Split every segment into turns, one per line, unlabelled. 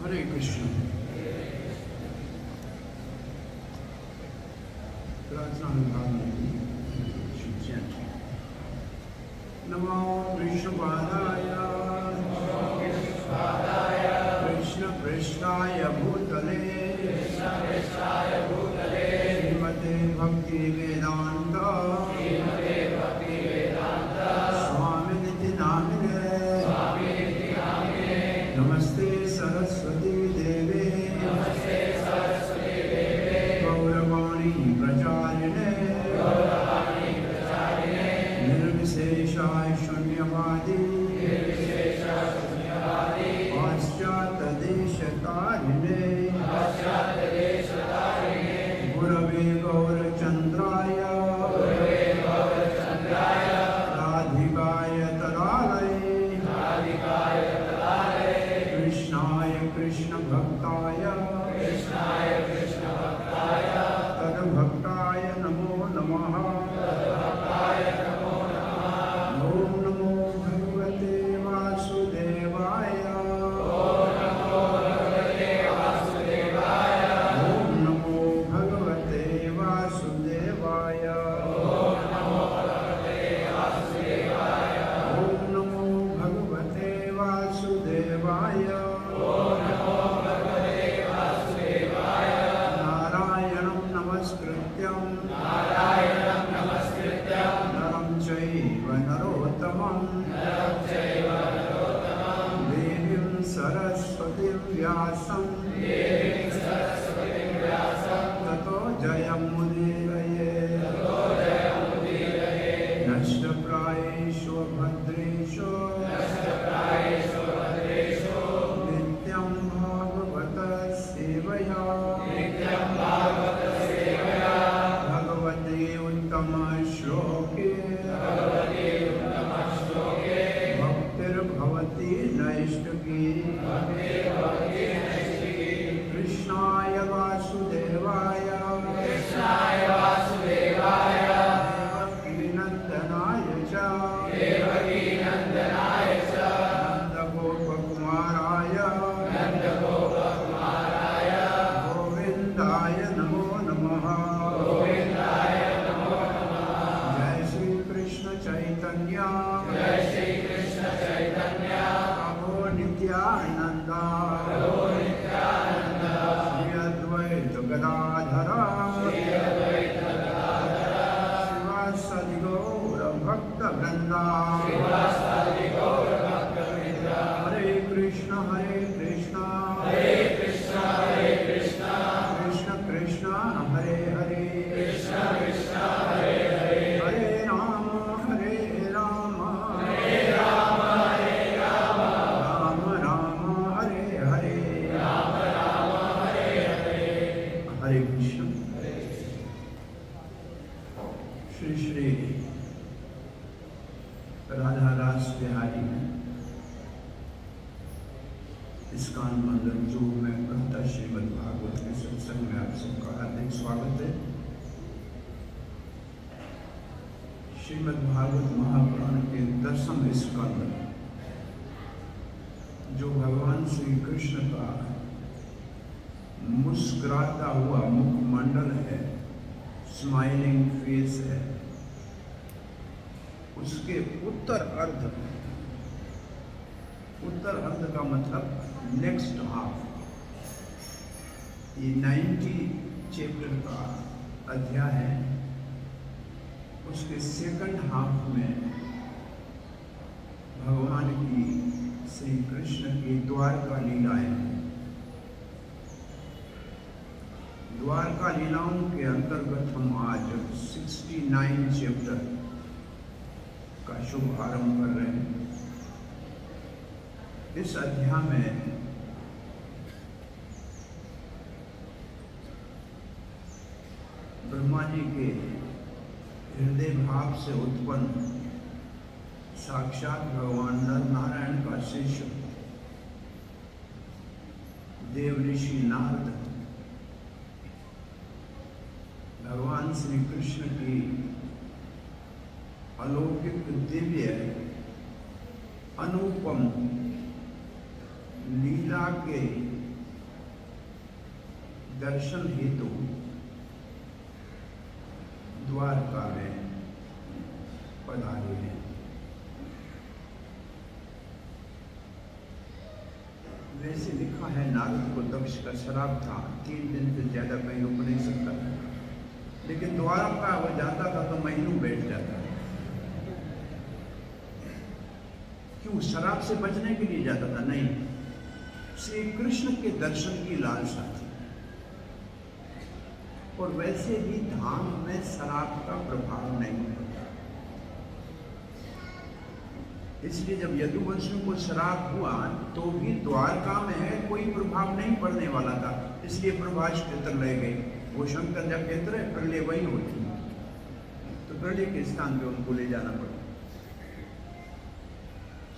हरे कृष्ण। प्रार्थना विभाग में नमो विष्णुपादाय कृष्ण पृष्ठाय भूतले श्रीमते भक्ति वेदांत स्वामिनिति नामिने नमस्ते सरस्वती देवे गौरवाणी प्रचारिणे निर्विशेषाय शून्यवादी पाश्चात्यदेशतारिणे गुरवे गौरचन्द्राय राधिकाय तदालये कृष्णाय कृष्णभक्ताय तद्भक्ताय नमो नमः। ओम नमो भगवते वासुदेवाय ओम नमो भगवते वासुदेवाय ओम नमो भगवते वासुदेवाय नारायणं नमस्कृत्यं नरं चैव नरोत्तमं देवीं सरस्वतीं व्यासं ततो जयमुदीरये। नष्टप्रायेषु भद्रेषु नित्यं भागवत सेवया भगवते उत्तम श्लोके भक्तिर्भवति नैष्ठिकी। कृष्णाय वासुदेवाय देवकीनन्दनाय च नन्दगोपकुमाराय गोविन्दाय नमो नमः। जय श्री कृष्ण चैतन्य प्रभु नित्यानंद श्री अद्वैत गदाधर शिवासादि गौर भक्त वृंदा। हरे कृष्ण कृष्ण कृष्ण हरे हरे हरे राम राम राम हरे हरे। हरे कृष्ण। श्री श्री राधा रास बिहारी इस्कॉन मंदिर जो में प्रथा श्रीमद् भागवत के सत्संग में आप सबका हार्दिक स्वागत है। श्रीमद् भागवत महापुराण के 10वें स्कंद जो भगवान श्री कृष्ण का मुस्कुराता हुआ मुखमंडल है, स्माइलिंग फेस है, उसके उत्तर अर्ध का मतलब नेक्स्ट हाफ, ये 90 चैप्टर का अध्याय है। उसके सेकंड हाफ में भगवान की श्री कृष्ण की द्वारका लीलाएं, द्वारका लीलाओं के अंतर्गत हम आज 69 चैप्टर का शुभारंभ कर रहे हैं। इस अध्याय में ब्रह्मा जी के हृदय भाव से उत्पन्न साक्षात भगवान नर नारायण का शिष्य देव ऋषि नारद भगवान श्री कृष्ण की अलौकिक दिव्य अनुपम लीला के दर्शन हेतु द्वारका में पधारे हैं। वैसे लिखा है नारद को दक्ष का शराब था, 3 दिन से ज्यादा कहीं रुक नहीं सकता, लेकिन द्वारका वो जाता था तो महीनों बैठ जाता है। क्यों? शराब से बचने के लिए जाता था? नहीं, श्री कृष्ण के दर्शन की लालसा थी। और वैसे भी धाम में शराब का प्रभाव नहीं होता, इसलिए जब यदुवंशियों को शराब हुआ तो भी द्वारका में कोई प्रभाव नहीं पड़ने वाला था, इसलिए प्रभास क्षेत्र ले गए। वो शंकर जब क्षेत्र है, प्रलय वही होती है, तो प्रलय के स्थान पे उनको ले जाना पड़ा।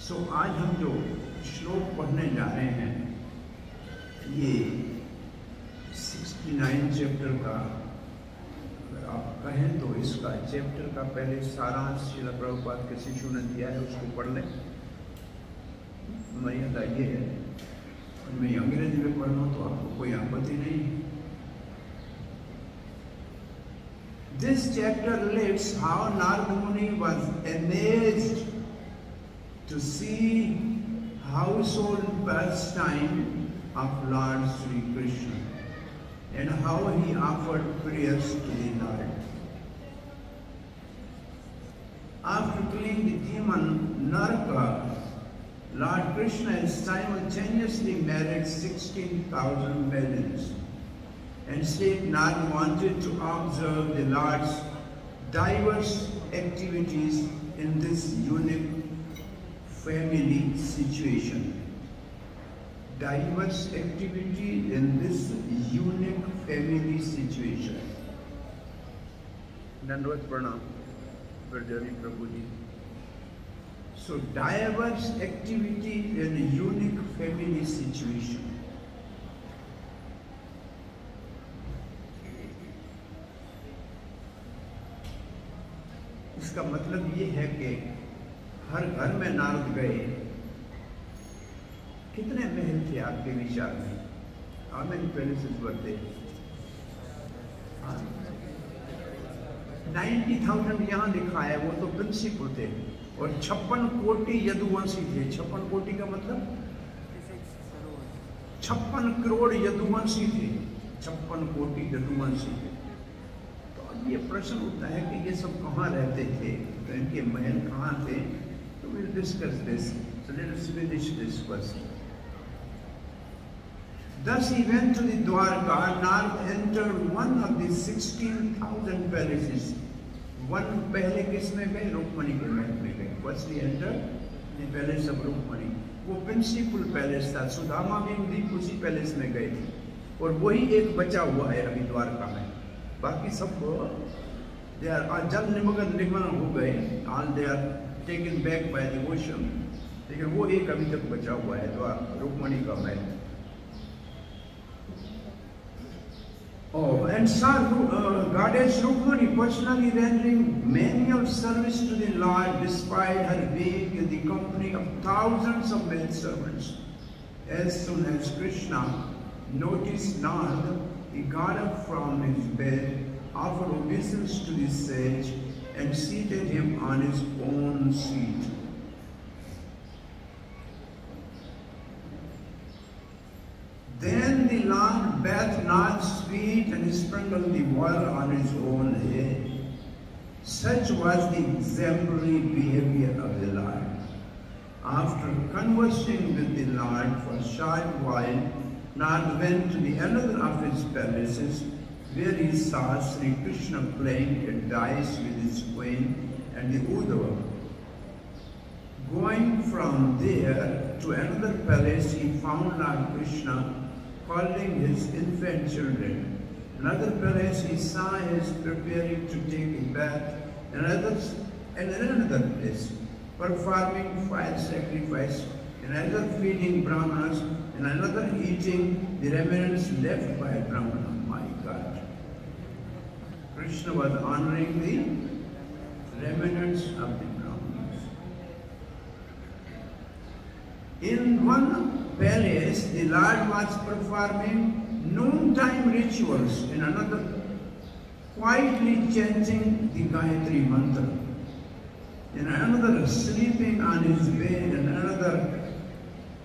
सो आज हम जो श्लोक पढ़ने जा रहे हैं, ये 69 चैप्टर का, अगर आप कहें तो इसका चैप्टर का पहले सारांश श्रील प्रभुपाद के शिष्यों ने दिया है, उसको पढ़ लें। मर्यादा ये है, मैं अंग्रेजी में पढ़ लूँ तो आपको कोई आपत्ति नहीं। This chapter relates how Narada Muni was amazed to see household pastime of Lord Sri Krishna and how he offered prayers to the Lord. After killing the demon Naraka, Lord Krishna has simultaneously married 16,000 maidens, and Sri Narada wanted to observe the Lord's diverse activities in this unique family situation. Diverse activity in this unique family situation. Dandavad Pranam, Brajari Prabhuji. So diverse activity in a unique family situation. इसका मतलब ये है कि हर घर में नारद गए। कितने महल थे आपके विचार में? How many palaces were there? 90,000 यहाँ लिखा है, वो तो प्रिंसिपल थे, और 56 कोटि यदुवंशी थे। 56 कोटि का मतलब 56 करोड़ यदुवंशी थे, 56 कोटि यदुवंशी थे। तो अब ये प्रश्न उठता है कि ये सब कहाँ रहते थे, तो इनके महल कहाँ थे? तो we'll discuss this. So let us finish this first. Thus he went to the Dwarka. Narad entered one of the 16,000 palaces. One पहले किसमें गए? रुक्मणी के महल में गए। First he entered the palace of Rukmini. वो प्रिंसिपल पैलेस था। सुदामा भी उसी पैलेस में गए थे, और वही एक बचा हुआ है अभी द्वारका में। बाकी सब जल निमग्न हो गए, all they are taken back by the ocean, लेकिन वो एक अभी तक बचा हुआ है, रुक्मणी का महल। Oh, and saw Goddess Rukmani personally rendering manual service to the Lord despite her being in the company of thousands of maidservants. As soon as Krishna noticed Narad, he got up from his bed, offered obeisance to the sage, and seated him on his own seat. Then the Lord bathed Narad's feet and sprinkled the water on his own head. Such was the exemplary behavior of the Lord. After conversing with the Lord for a short while, Narad went to the another of his palaces, where he saw Sri Krishna playing at dice with his queen and the Uddhava. Going from there to another palace, he found Lord Krishna calling his infant children. Another palace he saw is preparing to take a bath, and another place performing fire sacrifice, and another feeding brahmanas, and another eating the remnants left by brahmana. My God, Krishna was honoring the remnants of the brahmanas. In one palace, the Lord was performing noontime rituals, in another quietly chanting the Gayatri mantra, in another sleeping on his bed, in another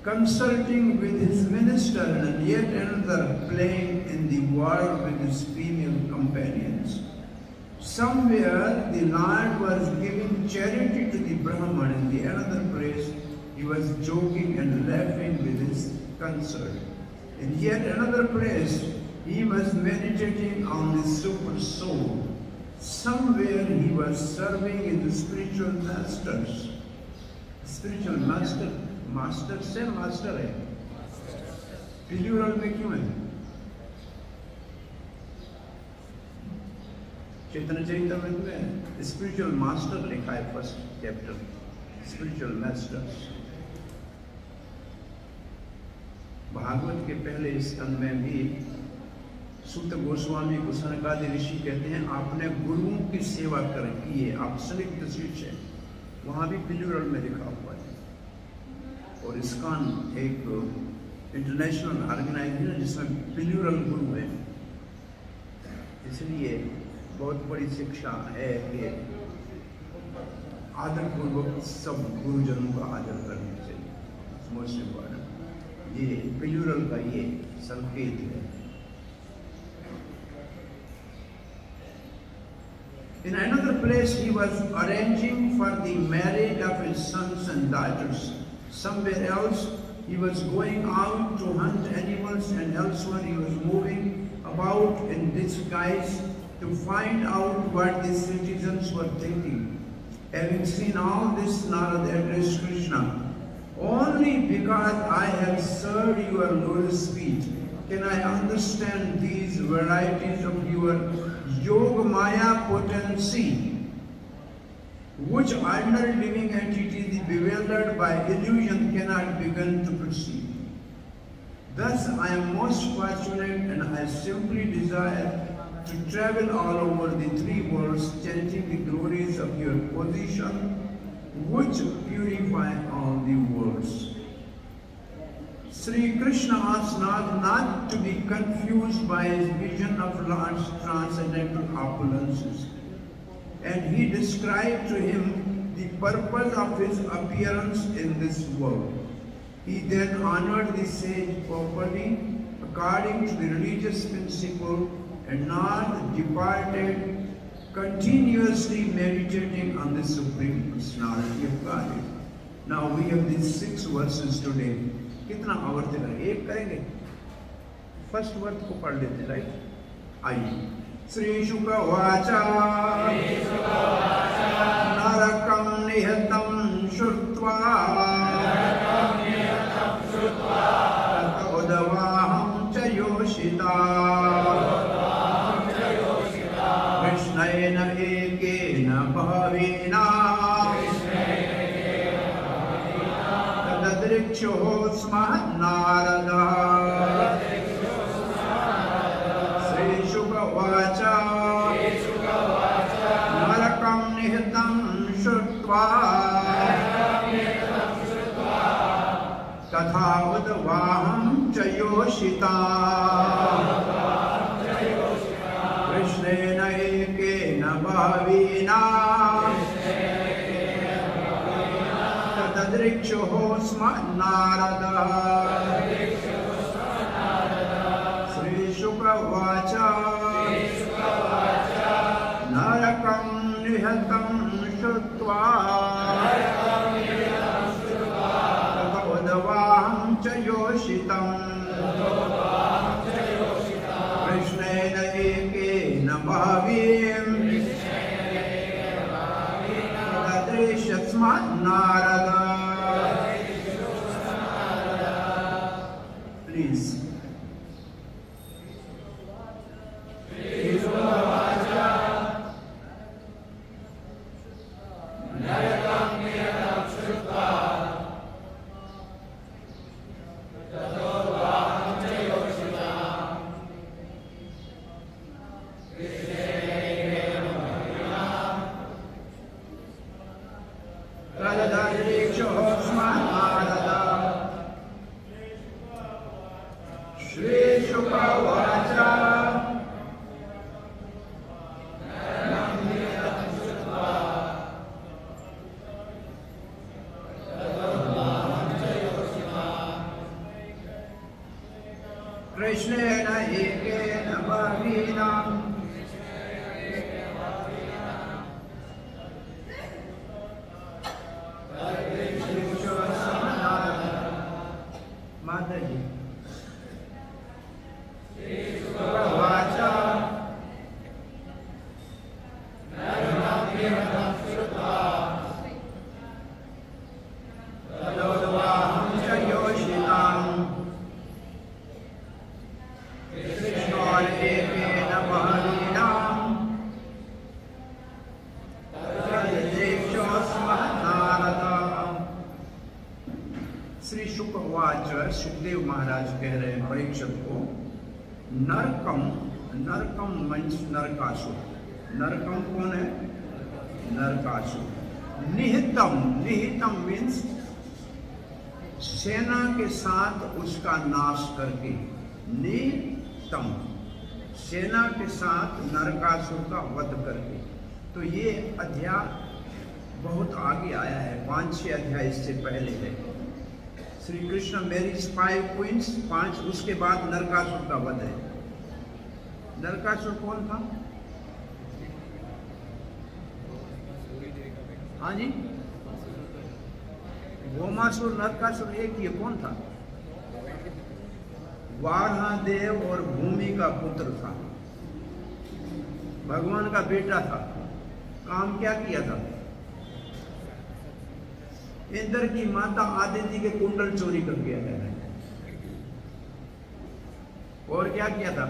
consulting with his minister, and yet another playing in the world with his female companions. Somewhere the Lord was giving charity to the Brahman, in the another place he was joking and laughing with his consort. In yet another place he was meditating on the super soul. Somewhere he was serving his spiritual masters. Spiritual master, master से master है, plural में क्यों है? चैतन्य चरितामृत में spiritual master लिखा है, first chapter, spiritual masters. Bhagavat के पहले स्कंद में भी सूत गोस्वामी को सनकादि ऋषि कहते हैं आपने गुरुओं की सेवा कर की है, आप संयुक्त शिष्य हैं, वहां भी प्लूरल में लिखा हुआ है। और इस्कॉन एक इंटरनेशनल ऑर्गेनाइजेशन है जिसमें प्लूरल गुरु है, इसलिए बहुत बड़ी शिक्षा है कि आदर पूर्वक सब गुरुजनों का आदर करना चाहिए। मोस्ट इम्पोर्टेंट ये प्लूरल का ये संकेत है। In another place he was arranging for the marriage of his sons and daughters. Somewhere else he was going out to hunt animals, and elsewhere he was moving about in disguise to find out what the citizens were thinking. Having seen all this, Narada addressed Krishna, only because I have served your lotus feet can I understand these varieties of your Yoga Maya potency, which ordinary living entity bewildered by illusion cannot begin to perceive. Thus I am most fortunate, and I simply desire to travel all over the three worlds, chanting the glories of your position, which purify all the worlds. Sri Krishna asked not to be confused by his vision of Lord's transcendental opulences, and he described to him the purpose of his appearance in this world. He then honored the sage properly according to the religious principle, and not departed, continuously meditating on the Supreme Personality of God. Now we have these 6 verses today. कितना आवर्ती करेंगे? एक करेंगे, first word को पढ़ लेते, right? आइए। श्री शुक वाचा नरकं निहतं श्रुत्वा ततोदवाहं च योषिता कृष्णेन एकेन भावेना नारदः श्री शुक उवाच नरकं निहतं श्रुत्वा तथा उद्वाहं च योषिता कृष्णेन एकेन भावेना तदृक्षुः स्म नारदः। श्री शुक उवाच नरकं निहतं श्रुत्वा ततोदवाहं च योषितं कृष्णेन एकेन भावेन तदृक्ष स्म नारदः। Please. श्रीशुकवाच कृष्णेन एकेन बह्वीना माता जी श्री शुकवाच, सुखदेव महाराज कह रहे हैं परीक्षित को, नरकम, नरकम मीन्स नरकासुर। नरकम कौन है? नरकासुर। निहितम, निहितम मीन्स सेना के साथ उसका नाश करके। निहितम, सेना के साथ नरकासुर का वध करके। तो ये अध्याय बहुत आगे आया है, 5-6 अध्याय इससे पहले है। श्री कृष्ण मैरिज 5 क्वींस, 5, उसके बाद नरकासुर का वध है। नरकासुर कौन था? हाँ जी, भौमासुर, नरकासुर एक ही, कौन था? वारादेव और भूमि का पुत्र था, भगवान का बेटा था। काम क्या किया था? इंद्र की माता आदिति के कुंडल चोरी कर गया है। और क्या किया था?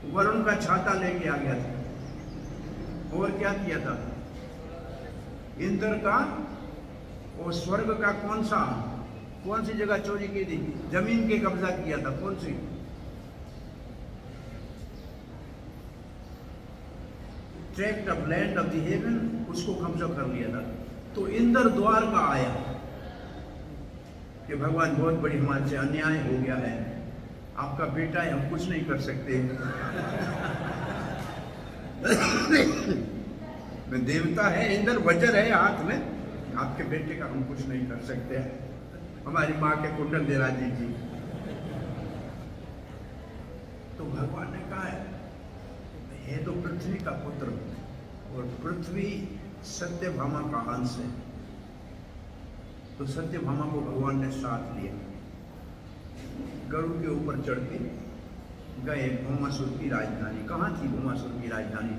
वरुण का छाता लेके आ गया था। और क्या किया था? इंद्र का और स्वर्ग का कौन सी जगह चोरी की थी? जमीन के कब्जा किया था। कौन सी? Tract of land of the heaven, उसको कब्जा कर लिया था। तो इंद्र द्वार का आया कि भगवान बहुत बड़ी हमारे से अन्याय हो गया है, आपका बेटा है, हम कुछ नहीं कर सकते। देवता है इंद्र, वज्र है हाथ में, आपके बेटे का हम कुछ नहीं कर सकते, हमारी माँ के कुंडल दिला दीजिए। तो भगवान ने कहा है तो पृथ्वी का पुत्र, और पृथ्वी सत्यभामा का अंश है। तो सत्यभामा को भगवान ने साथ लिया, गरुड़ के ऊपर चढ़ के गए भौमासुर की राजधानी। कहाँ थी भौमासुर की राजधानी?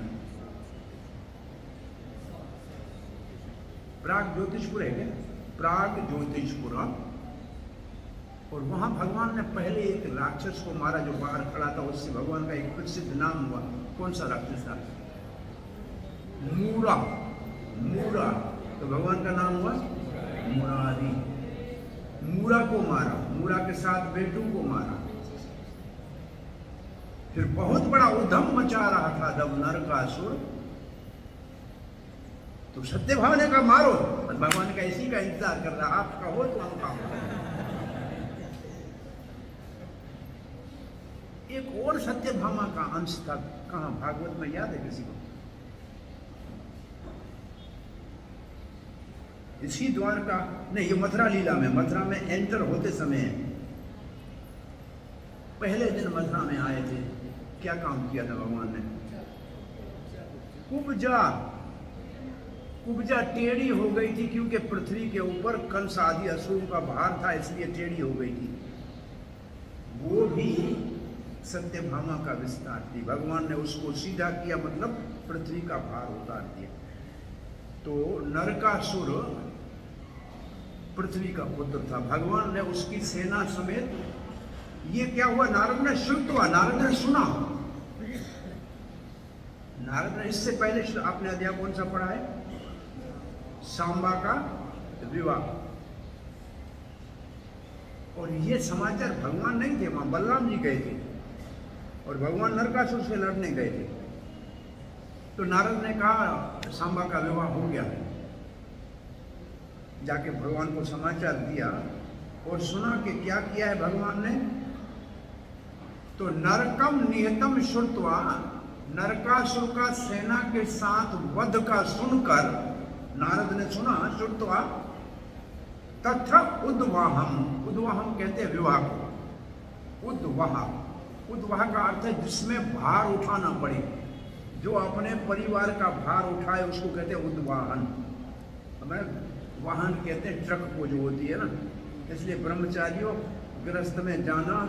प्राग ज्योतिषपुर है क्या? प्राग ज्योतिषपुर। और वहां भगवान ने पहले एक राक्षस को मारा जो बाहर खड़ा था, उससे भगवान का एक प्रसिद्ध नाम हुआ। कौन सा राक्षस था? मूरा। मूरा, तो भगवान का नाम हुआ मुरारी। मूरा को मारा, मूरा के साथ बेटू को मारा। फिर बहुत बड़ा उद्यम मचा रहा था जब नरकासुर, तो सत्यभामा ने कहा मारो, और भगवान का इसी का इंतजार कर रहा, आपका हो तो हम काम। एक और सत्यभामा का अंश था, कहां? भागवत में याद है किसी को? इसी द्वारका नहीं, ये मथुरा लीला में, मथुरा में एंटर होते समय पहले दिन मथुरा में आए थे। क्या काम किया था भगवान ने? कुब्जा टेढ़ी हो गई थी, क्योंकि पृथ्वी के ऊपर कंस आदि असुरों का भार था, इसलिए टेढ़ी हो गई थी। वो भी सत्यभामा का विस्तार थी। भगवान ने उसको सीधा किया, मतलब पृथ्वी का भार उतार दिया। तो नरकासुर पृथ्वी का पुत्र था। भगवान ने उसकी सेना समेत, ये क्या हुआ? नारद ने श्रुतवा, नारद ने सुना। नारद ने इससे पहले आपने अध्याय कौन सा पढ़ा है? सांबा का विवाह। और ये समाचार भगवान नहीं थे, वहां बलराम जी गए थे, और भगवान नरकासुर से लड़ने गए थे। तो नारद ने कहा सांबा का विवाह हो गया है। जाके भगवान को समाचार दिया और सुना कि क्या किया है भगवान ने। तो नरकम नियतम श्रुत्वा, नरकासुर का सेना के साथ वध का सुनकर नारद ने सुना, श्रुत्वा तथा उद्वाहम, उद्वाहम कहते हैं विवाह को, उद्वाह, उद्वाह का अर्थ है जिसमें भार उठाना पड़े, जो अपने परिवार का भार उठाए उसको कहते हैं उद्वाहन। हमें वाहन कहते हैं ट्रक को जो होती है ना, इसलिए ब्रह्मचारियों गृहस्थ में जाना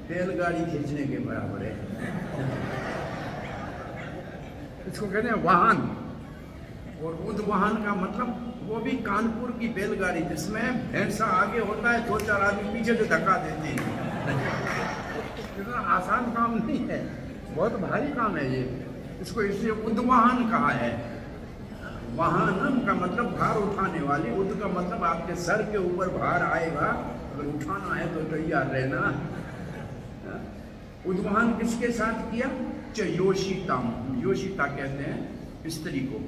बैलगाड़ी खींचने के बराबर है। इसको कहते हैं वाहन। और उद्वाहन का मतलब वो भी कानपुर की बैलगाड़ी जिसमें भैंसा आगे होता है, 2-4 आदमी पीछे से धक्का देते हैं। इतना आसान काम नहीं है, बहुत भारी काम है ये। इसको इसलिए उद्वाहन कहा है। वाहन का मतलब भार उठाने वाली, उद का मतलब आपके सर के ऊपर भार आएगा, अगर उठाना है तो तैयार रहना। उद्वाहन किसके साथ किया? योषिताम, योषिता कहते हैं स्त्री को।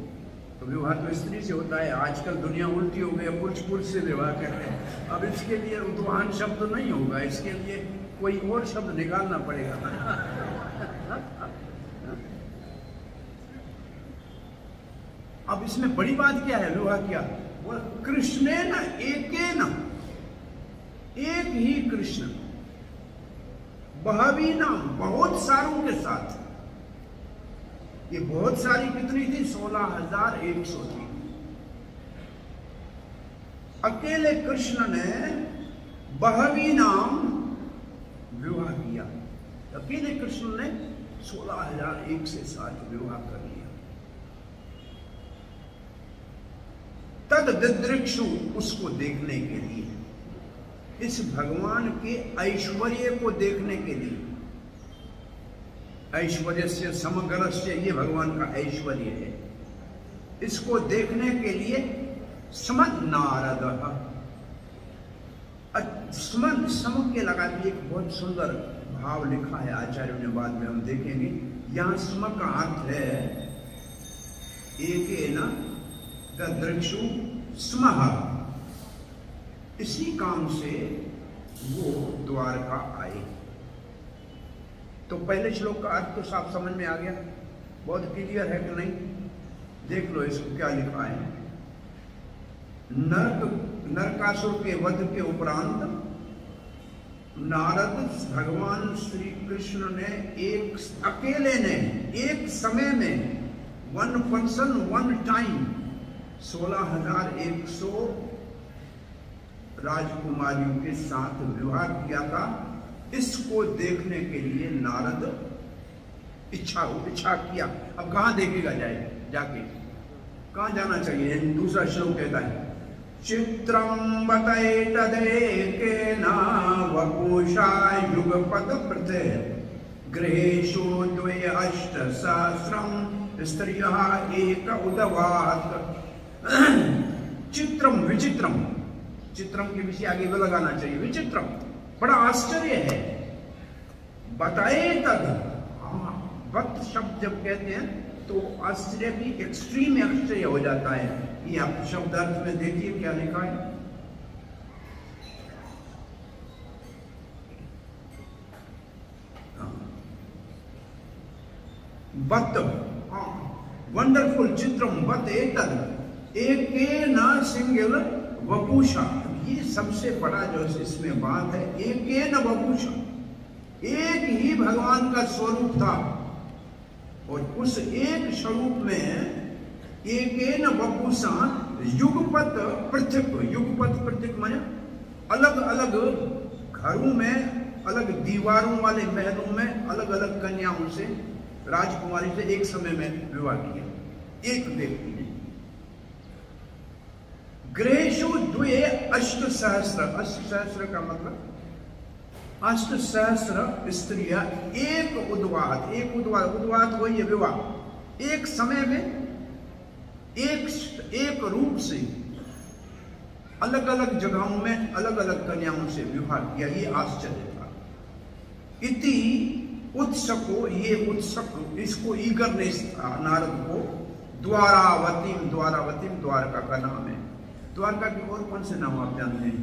तो विवाह तो स्त्री से होता है, आजकल दुनिया उल्टी हो गई, पुरुष पुरुष से विवाह करते हैं। अब इसके लिए उद्वाहन शब्द नहीं होगा, इसके लिए कोई और शब्द निकालना पड़ेगा। अब इसमें बड़ी बात क्या है? विवाह क्या? वो कृष्णे न एके न, एक ही कृष्ण, बहवी नाम, बहुत सारों के साथ। ये बहुत सारी कितनी थी? 16,100 थी। अकेले कृष्ण ने बहवी नाम विवाह किया। अकेले कृष्ण ने 16,001 से साथ विवाह कर लिया। तद दिदृक्षु, उसको देखने के लिए, इस भगवान के ऐश्वर्य को देखने के लिए। ऐश्वर्य से समग्रस्य, ये भगवान का ऐश्वर्य है। इसको देखने के लिए समद नारद, सम के लगा के एक बहुत सुंदर भाव लिखा है आचार्यों ने, बाद में हम देखेंगे। यहां सम का अर्थ है एक न दृक्षु स्मः, इसी काम से वो द्वारका आए। तो पहले श्लोक का अर्थ तो साफ समझ में आ गया, बहुत क्लियर है कि नहीं? देख लो इसको क्या लिखा है। नरकासुर के वध के उपरांत नारद भगवान श्री कृष्ण ने अकेले ने एक समय में, वन पर्सन वन टाइम, 16,100 राजकुमारियों के साथ विवाह किया था। इसको देखने के लिए नारद इच्छा किया। अब कहां देखेगा जाके कहां जाना चाहिए? दूसरा श्लोक कहता है, चित्रम बतये तदेकेन वपुषा युगपद प्रथे गृहेषु द्वे अष्ट सहस्रम स्त्रियः एक उदवात। चित्रम, विचित्रम, चित्रम के विषय आगे वो लगाना चाहिए। विचित्रम, बड़ा आश्चर्य है। बताए तद, वक्त शब्द जब कहते हैं तो आश्चर्य भी एक्सट्रीम आश्चर्य हो जाता है। ये आप शब्द अर्थ में देखिए क्या लिखा है। बत, वंडरफुल, चित्रम बत एतद एके न सिंगल वपुषा। ये सबसे बड़ा जो इसमें बात है, एके न वपुषा, एक ही भगवान का स्वरूप था। और उस एक स्वरूप में एकेन वपुषा युगपत पृथक, युगपत पृथक माने अलग अलग घरों में, अलग दीवारों वाले महलों में अलग अलग कन्याओं से, राजकुमारी से एक समय में विवाह किया एक व्यक्ति ने। गृहेषु द्वे अष्ट सहस्र, अष्ट सहस्र का मतलब 8 सहस्र स्त्रियां एक उद्वात, एक उद्वात, उद्वात वही है विवाह, एक समय में एक रूप से अलग अलग जगहों में अलग अलग कन्याओं से विवाह किया। ये आश्चर्य था। इति उत्सको, ये उत्सक, इसको ईगरनेस था नारद को। द्वारावतीम, द्वारावतीम द्वारका का नाम है। द्वारका के और कौन से नाम आप जानते हैं?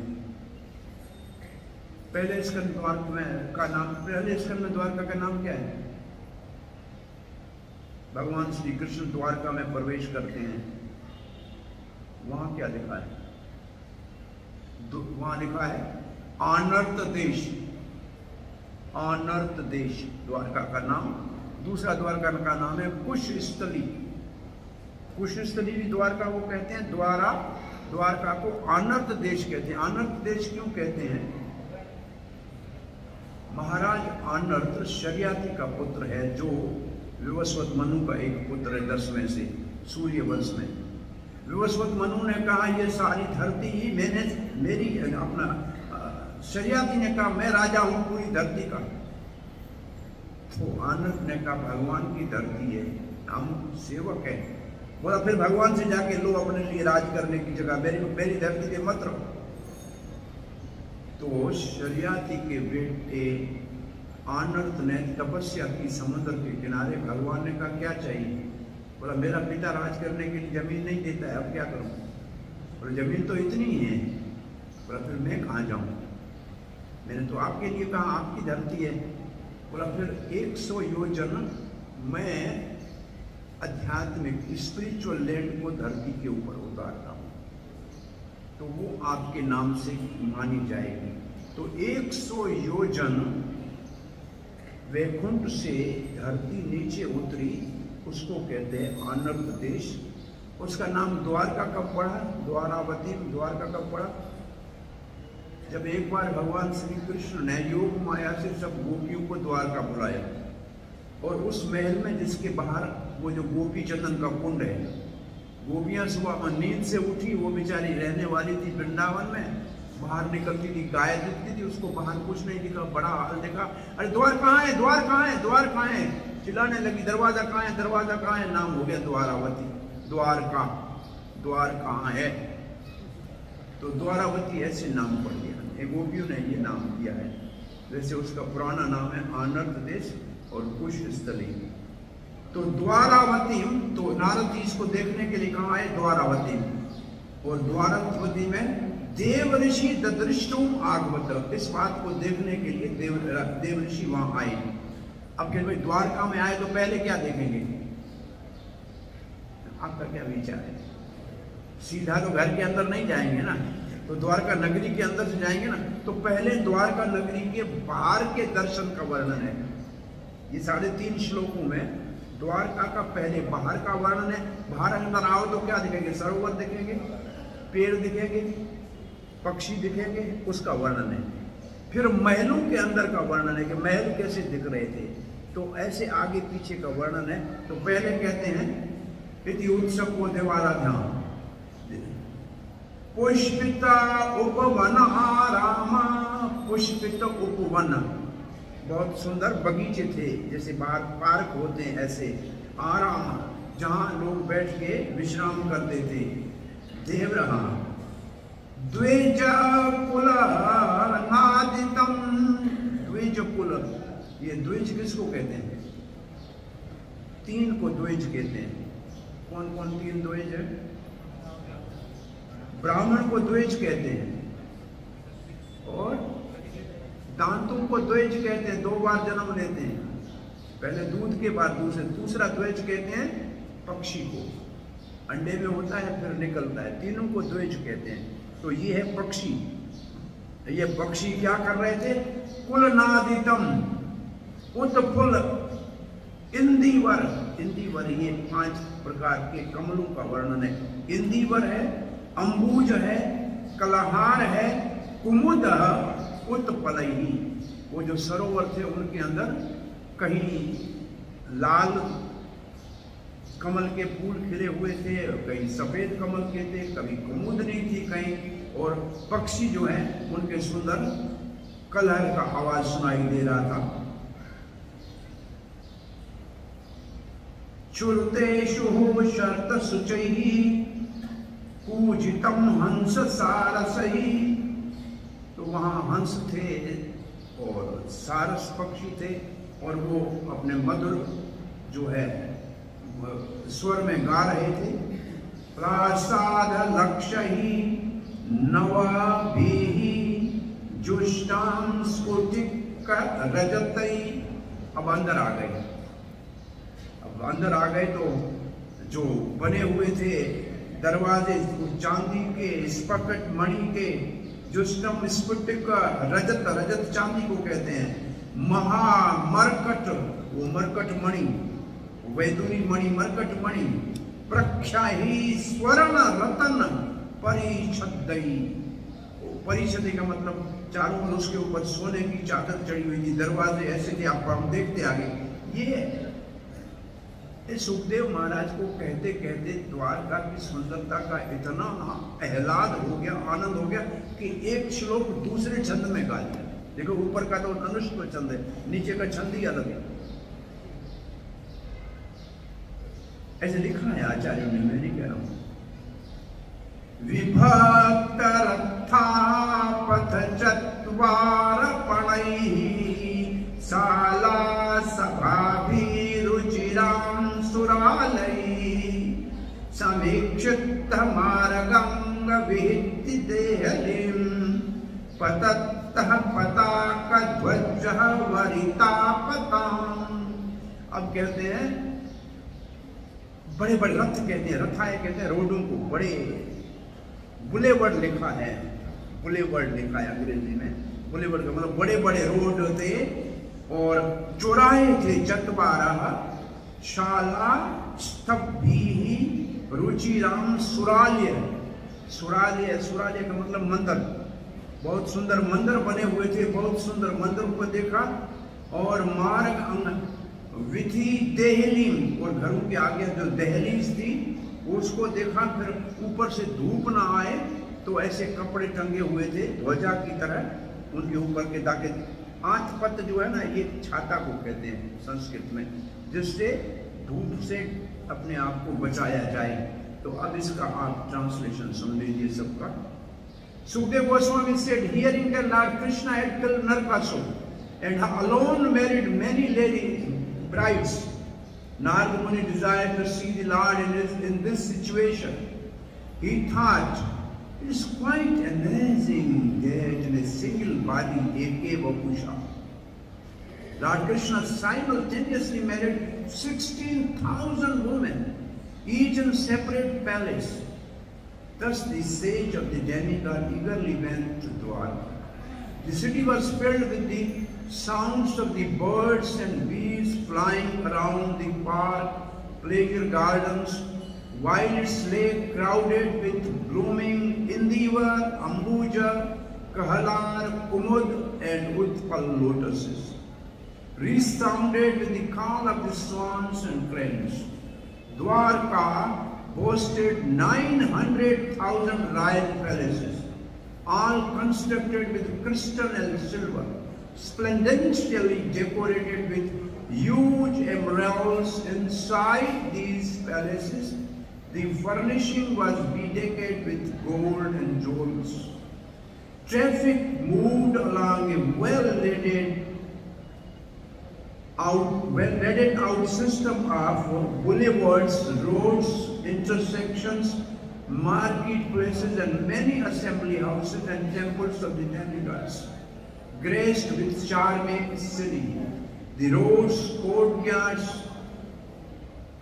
पहले स्कंद द्वारका में का नाम, पहले स्कंद में द्वारका का नाम क्या है? भगवान श्री कृष्ण द्वारका में प्रवेश करते हैं, वहां क्या लिखा है? वहां लिखा है अनर्त देश, अनर्त देश द्वारका का नाम। दूसरा द्वारका का नाम है कुशस्थली। कुशस्थली भी द्वारका को कहते हैं, द्वारका को अनर्त देश कहते हैं। अनर्त देश क्यों कहते हैं? महाराज अनर्त शर्याती का पुत्र है, जो विवस्वत मनु का एक पुत्र है 10 में से, सूर्य वंश में। विवस्वत मनु ने कहा ये सारी धरती ही मेरी अपना शर्याती ने कहा मैं राजा हूं पूरी धरती का। तो अनर्त ने कहा भगवान की धरती है, हम सेवक हैं। बोला फिर भगवान से जाके लो अपने लिए राज करने की जगह, मेरी धरती पे मत रहो। तो शर्याती के बेटे अनर्त ने तपस्या की समुद्र के किनारे। भगवान ने कहा क्या चाहिए? बोला मेरा पिता राज करने के लिए जमीन नहीं देता है, अब क्या करूं? बोला जमीन तो इतनी ही है। बोला फिर मैं कहाँ जाऊं? मैंने तो आपके लिए कहा आपकी धरती है। बोला फिर 100 योजन मैं आध्यात्मिक स्पिरिचुअल लैंड को धरती के ऊपर उतारता हूं, तो वो आपके नाम से मानी जाएगी। तो 100 योजन वैकुंठ से धरती नीचे उतरी, उसको कहते हैं अनर्त देश। उसका नाम द्वारका कब पड़ा? द्वारावती, द्वारका कब पड़ा? जब एक बार भगवान श्री कृष्ण ने योग माया से सब गोपियों को द्वारका बुलाया, और उस महल में जिसके बाहर वो जो गोपी चंदन का कुंड है, गोपियां सुबह नींद से उठी, वो बेचारी रहने वाली थी वृंदावन में, बाहर निकलती थी, गाय दिखती थी उसको, बाहर कुछ नहीं दिखा, बड़ा हाल देखा, अरे द्वार कहाँ है, द्वार कहाँ है, द्वार कहाँ है, चिल्लाने लगी दरवाजा कहाँ है, दरवाजा कहाँ है। नाम हो गया द्वारावती, द्वारका, द्वार कहाँ है, तो द्वारावती ऐसे नाम पड़ गया। गोपियों ने ये नाम दिया है। वैसे उसका पुराना नाम है अनर्त देश और कुशस्थली। तो द्वारावती, तो नारद जी इसको देखने के लिए कहाँ आए? द्वारावती। और द्वारावती में देव ऋषि ददृष्टुम आगवत, इस बात को देखने के लिए देव ऋषि वहां आए। अब कहते भाई द्वारका में आए तो पहले क्या देखेंगे? आपका क्या विचार है? सीधा तो घर के अंदर नहीं जाएंगे ना, तो द्वारका नगरी के अंदर से जाएंगे ना। तो पहले द्वारका नगरी के बाहर के दर्शन का वर्णन है। ये 3.5 श्लोकों में द्वारका का पहले बाहर का वर्णन है। बाहर अंदर आओ तो क्या दिखेंगे? सरोवर दिखेंगे, पेड़ दिखेंगे, पक्षी दिखेंगे, उसका वर्णन है। फिर महलों के अंदर का वर्णन है कि महल कैसे दिख रहे थे, तो ऐसे आगे पीछे का वर्णन है। तो पहले कहते हैं इति उत्सव को देवाराध्यान पुष्पित उपवन आरामा, पुष्पित उपवन, बहुत सुंदर बगीचे थे, जैसे बाहर पार्क होते हैं ऐसे। आराम, जहां लोग बैठ के विश्राम करते थे। देव रहा द्विज कुल नादितम, द्विज कुल, ये द्विज किसको कहते हैं? 3 को द्विज कहते हैं। कौन कौन 3 द्विज है? ब्राह्मण को द्विज कहते हैं, और दांतों को द्विज कहते हैं, 2 बार जन्म लेते हैं, पहले दूध के बाद दूसरा द्विज कहते हैं पक्षी को, अंडे में होता है फिर निकलता है, तीनों को द्विज कहते हैं। तो ये है पक्षी। ये पक्षी क्या कर रहे थे? कुलनादितम, उत्फुल, इंदिवर, इंदिवर, ये 5 प्रकार के कमलों का वर्णन है। इंदिवर है, अंबुज है, कलहार है, कुमुद, उत्पलही, वो जो सरोवर थे उनके अंदर कहीं लाल कमल के फूल खिले हुए थे, कहीं सफेद कमल के थे, कभी कुमुदनी थी कहीं, और पक्षी जो है उनके सुंदर कलहर का आवाज सुनाई दे रहा था। चुरतेषु शर्त सुचैहि पूजितम हंस सारसही, तो वहां हंस थे और सारस पक्षी थे, और वो अपने मधुर जो है स्वर में गा रहे थे। प्रसाद लक्ष्य ही नवभिः जुष्टां स्फुटिक रजतई। अब अंदर आ गए, अब अंदर आ गए तो जो बने हुए थे दरवाजे चांदी के, स्फटिक मणि के, जुष्टम स्फुटिक रजत, रजत चांदी को कहते हैं, महामरकट, वो मरकट मणि, वैदुनी मणि, मरकट मणि, प्रख्याही स्वर्ण रतन परिछदई। परिछदई का मतलब चारों ओर उसके ऊपर सोने की चादर चढ़ी हुई थी, दरवाजे ऐसे थे, आपको हम देखते आगे। ये सुखदेव महाराज को कहते कहते द्वारका की सुंदरता का इतना आह्लाद हो गया, आनंद हो गया कि एक श्लोक दूसरे छंद में गा दिया। देखो ऊपर का तो अनुष्ट छंद है, नीचे का छंद ही अलग है। ऐसे लिखा है आचार्यों ने, मैं नहीं कह रहा हूं। विभक्त रथापथ चत्वार पणैः शाला सभाभिरुचिरां सुरालैः समीक्षित मार्गं विहित्य देहलीं पततः पताक ध्वजः वरितापताम्। अब कहते हैं बड़े बड़े रथ, कहते हैं रथाए, कहते हैं रोडों को, बड़े बुलेवर्ड लिखा है, बुलेवर्ड लिखा है अंग्रेजी में। बुलेवर्ड का मतलब बड़े बड़े रोड थे और चौराहे थे, चत्वारः शाला स्तब्भिः रुचिराम सुरालय। सुरालय, सुरालय का मतलब मंदिर, बहुत सुंदर मंदिर बने हुए थे, बहुत सुंदर मंदिर को देखा। और मार्ग विधि देहलीम, और घरों के आगे जो दहलीज थी उसको देखा। फिर ऊपर से धूप ना आए तो ऐसे कपड़े टंगे हुए थे ध्वजा की तरह उनके ऊपर के, ताकि आंचपत जो है ना, ये छाता को कहते हैं संस्कृत में, जिससे धूप से अपने आप को बचाया जाए। तो अब इसका आप ट्रांसलेशन सुन लीजिए सबका। Sukadeva Goswami said, hearing that Lord Krishna had killed Narkasur and alone married many ladies, brides, Narada Muni desired to see the Lord in this situation. He thought, it is quite amazing that in a single body A.K. Vapusha, Lord Krishna simultaneously married 16,000 women, each in separate palace. Thus the sage of the demigod eagerly went to Dwarka. The city was filled with the sounds of the birds and bees flying around the park, pleasure gardens, while its lake crowded with blooming Indivar, Ambuja, Kahalar, Kumud and Utpal lotuses, resounded with the call of the swans and cranes. Dwarka boasted 900,000 royal palaces, all constructed with crystal and silver, splendidly decorated with huge emeralds. Inside these palaces, the furnishing was bedecked with gold and jewels. Traffic moved along a well-laid out system of boulevards, roads, intersections, marketplaces, and many assembly houses and temples of the demigods, graced with charming scenery. The roads, courtyards,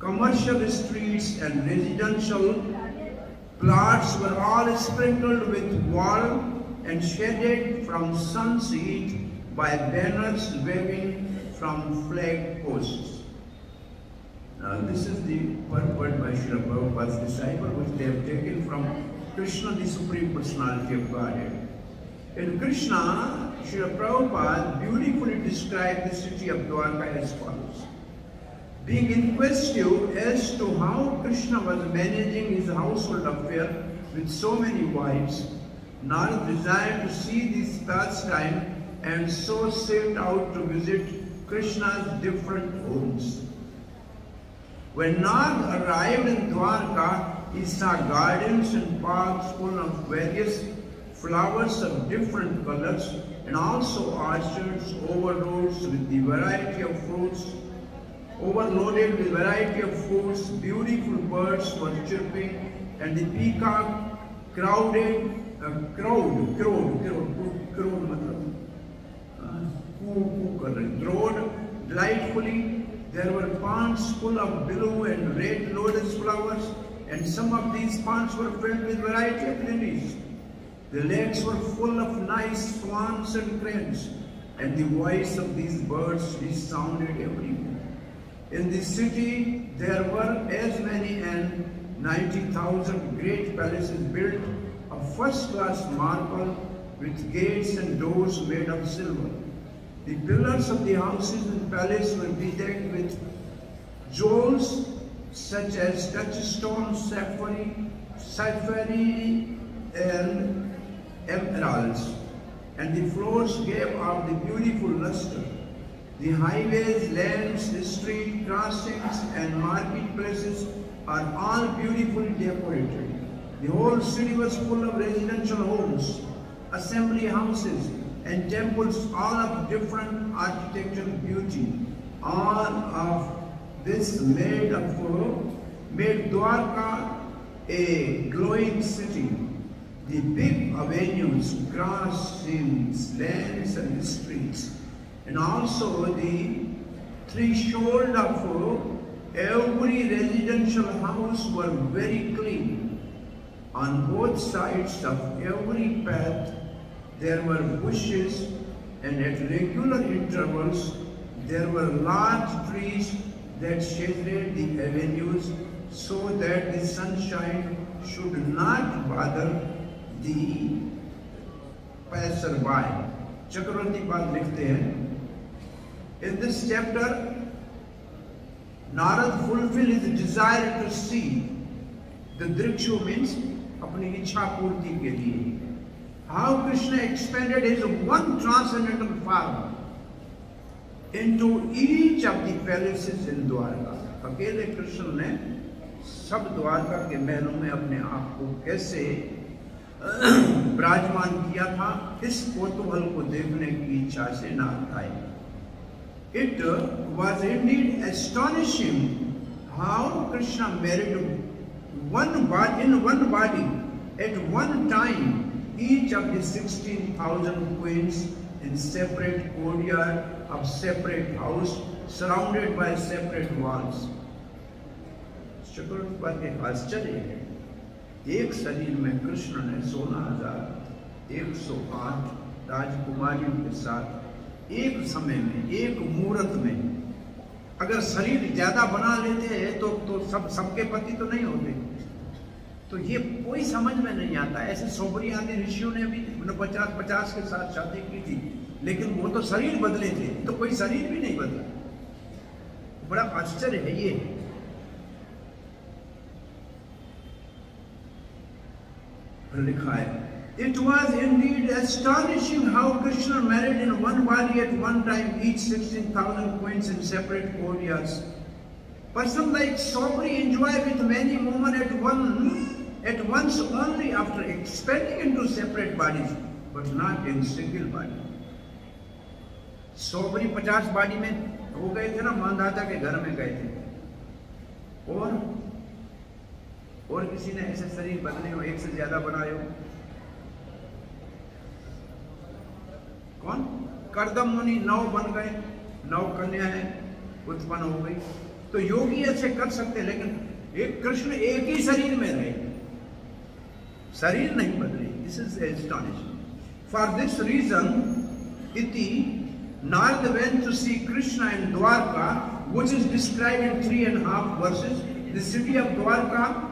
commercial streets, and residential plots were all sprinkled with water and shaded from sunset by banners waving from flag posts. Now this is the purport by Srila Prabhupada's disciple, which they have taken from Krishna, the Supreme Personality of Godhead. In Krishna, Srila Prabhupada beautifully described the city of Dwarka as follows. Being inquisitive as to how Krishna was managing his household affair with so many wives, Narada desired to see this pastime and so set out to visit Krishna's different homes. When Narada arrived in Dwarka, he saw gardens and parks full of various flowers of different colors, and also orchards overloaded with the variety of fruits. Beautiful birds were chirping, and the peacock crowed Rode delightfully. There were ponds full of blue and red lotus flowers, and some of these ponds were filled with variety of lilies. The lakes were full of nice swans and cranes, and the voice of these birds resounded everywhere. In the city there were as many as 90,000 great palaces built of first-class marble with gates and doors made of silver. The pillars of the houses and palace were bedecked with jewels such as touchstone, sapphire, and emeralds, and the floors gave out the beautiful luster. The highways, lanes, street crossings, and marketplaces are all beautifully decorated. The whole city was full of residential homes, assembly houses, and temples, all of different architectural beauty. All of this made Dwarka a glowing city. The big avenues, crossings, lanes, and streets, and also the threshold of every residential house were very clean. On both sides of every path there were bushes, and at regular intervals there were large trees that shaded the avenues so that the sunshine should not bother the passerby. Chakravarti Pad likhte hain, in this chapter, Narad fulfilled his desire to see. The drikshu means apni ichha purti ke liye. How Krishna expanded his one transcendental form into each of the palaces in Dwarka. अकेले कृष्ण ने सब द्वारका के महलों में अपने आप को कैसे विराजमान किया था, इस कौतूहल को देखने की इच्छा से नारद आए. It was indeed astonishing how Krishna married one body at one time each of the 16,000 queens in separate courtyard of separate house surrounded by separate walls. चक्रवर्ती के आश्चर्य है, एक शरीर में कृष्ण ने 16,108 राजकुमारियों के साथ एक समय में, एक मुहूर्त में, अगर शरीर ज्यादा बना लेते हैं तो सबके पति तो नहीं होते. तो ये कोई समझ में नहीं आता. ऐसे सोबरी आदि ऋषियों ने भी 50 के साथ शादी की थी, लेकिन वो तो शरीर बदले थे, तो कोई शरीर भी नहीं बदला. बड़ा आश्चर्य है ये. लिखा है, It was indeed astonishing how Krishna married in one body at one time each 16,000 queens in separate courtyards. Person like Sobri enjoy with many women at once only after expanding into separate bodies, but not in single body. Sobri 50 body में हो गए थे ना, मानदाता के घर में गए थे, और किसी ने ऐसे शरीर बदले हो, एक से ज्यादा बनाए हो. कौन? कर्दम मुनि 9 बन गए, 9 कन्याएं उत्पन्न हो गई. तो योगी ऐसे कर सकते, लेकिन एक कृष्ण एक ही शरीर में रहे, शरीर नहीं बदले. This is astonishing. For this reason इति Narad went to see Krishna in Dwarka, which is described in 3.5 verses. The city of Dwarka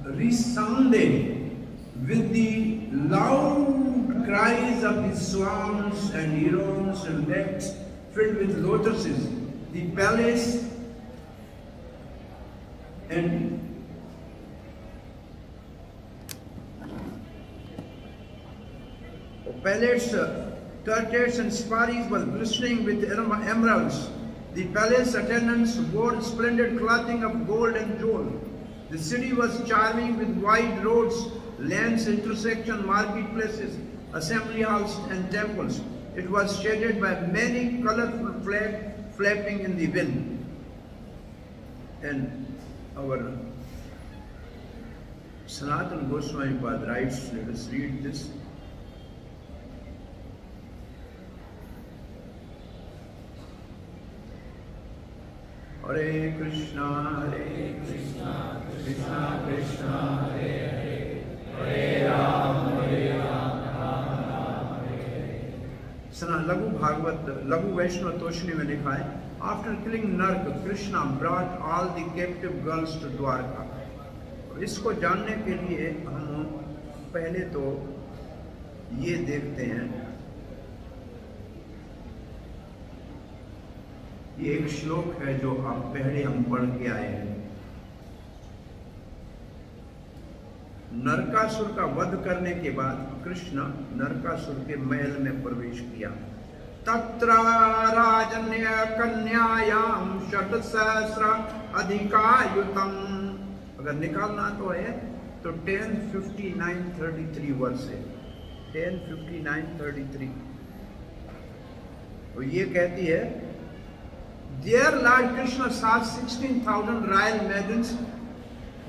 resounded with the loud cries of the swans and herons and lakes filled with lotuses. The palace and palace, turrets and spires were glistening with emeralds. The palace attendants wore splendid clothing of gold and jewel. The city was charming with wide roads, lanes, intersection, marketplaces, assembly halls and temples. It was shaded by many colorful flags flapping in the wind. And our Sanatana Goswami Pad writes, let us read this. हरे कृष्णा कृष्णा कृष्णा हरे हरे, हरे राम राम राम हरे हरे। सना लघु भागवत लघु वैष्णव तोषणी में लिखा है, after killing Naraka Krishna brought all the captive girls to Dwarka. इसको जानने के लिए हम पहले तो ये देखते हैं, ये एक श्लोक है जो आप पहले हम पढ़ के आए हैं। नरकासुर का वध करने के बाद कृष्ण नरकासुर के महल में प्रवेश किया। तत्र राजन्य कन्यायाम षट्सहस्र अधिकायुतम, अगर निकालना तो है तो 10:59:33 वर्ष है, 10:59:33। तो ये कहती है, There Lord Krishna saw 16,000 royal maidens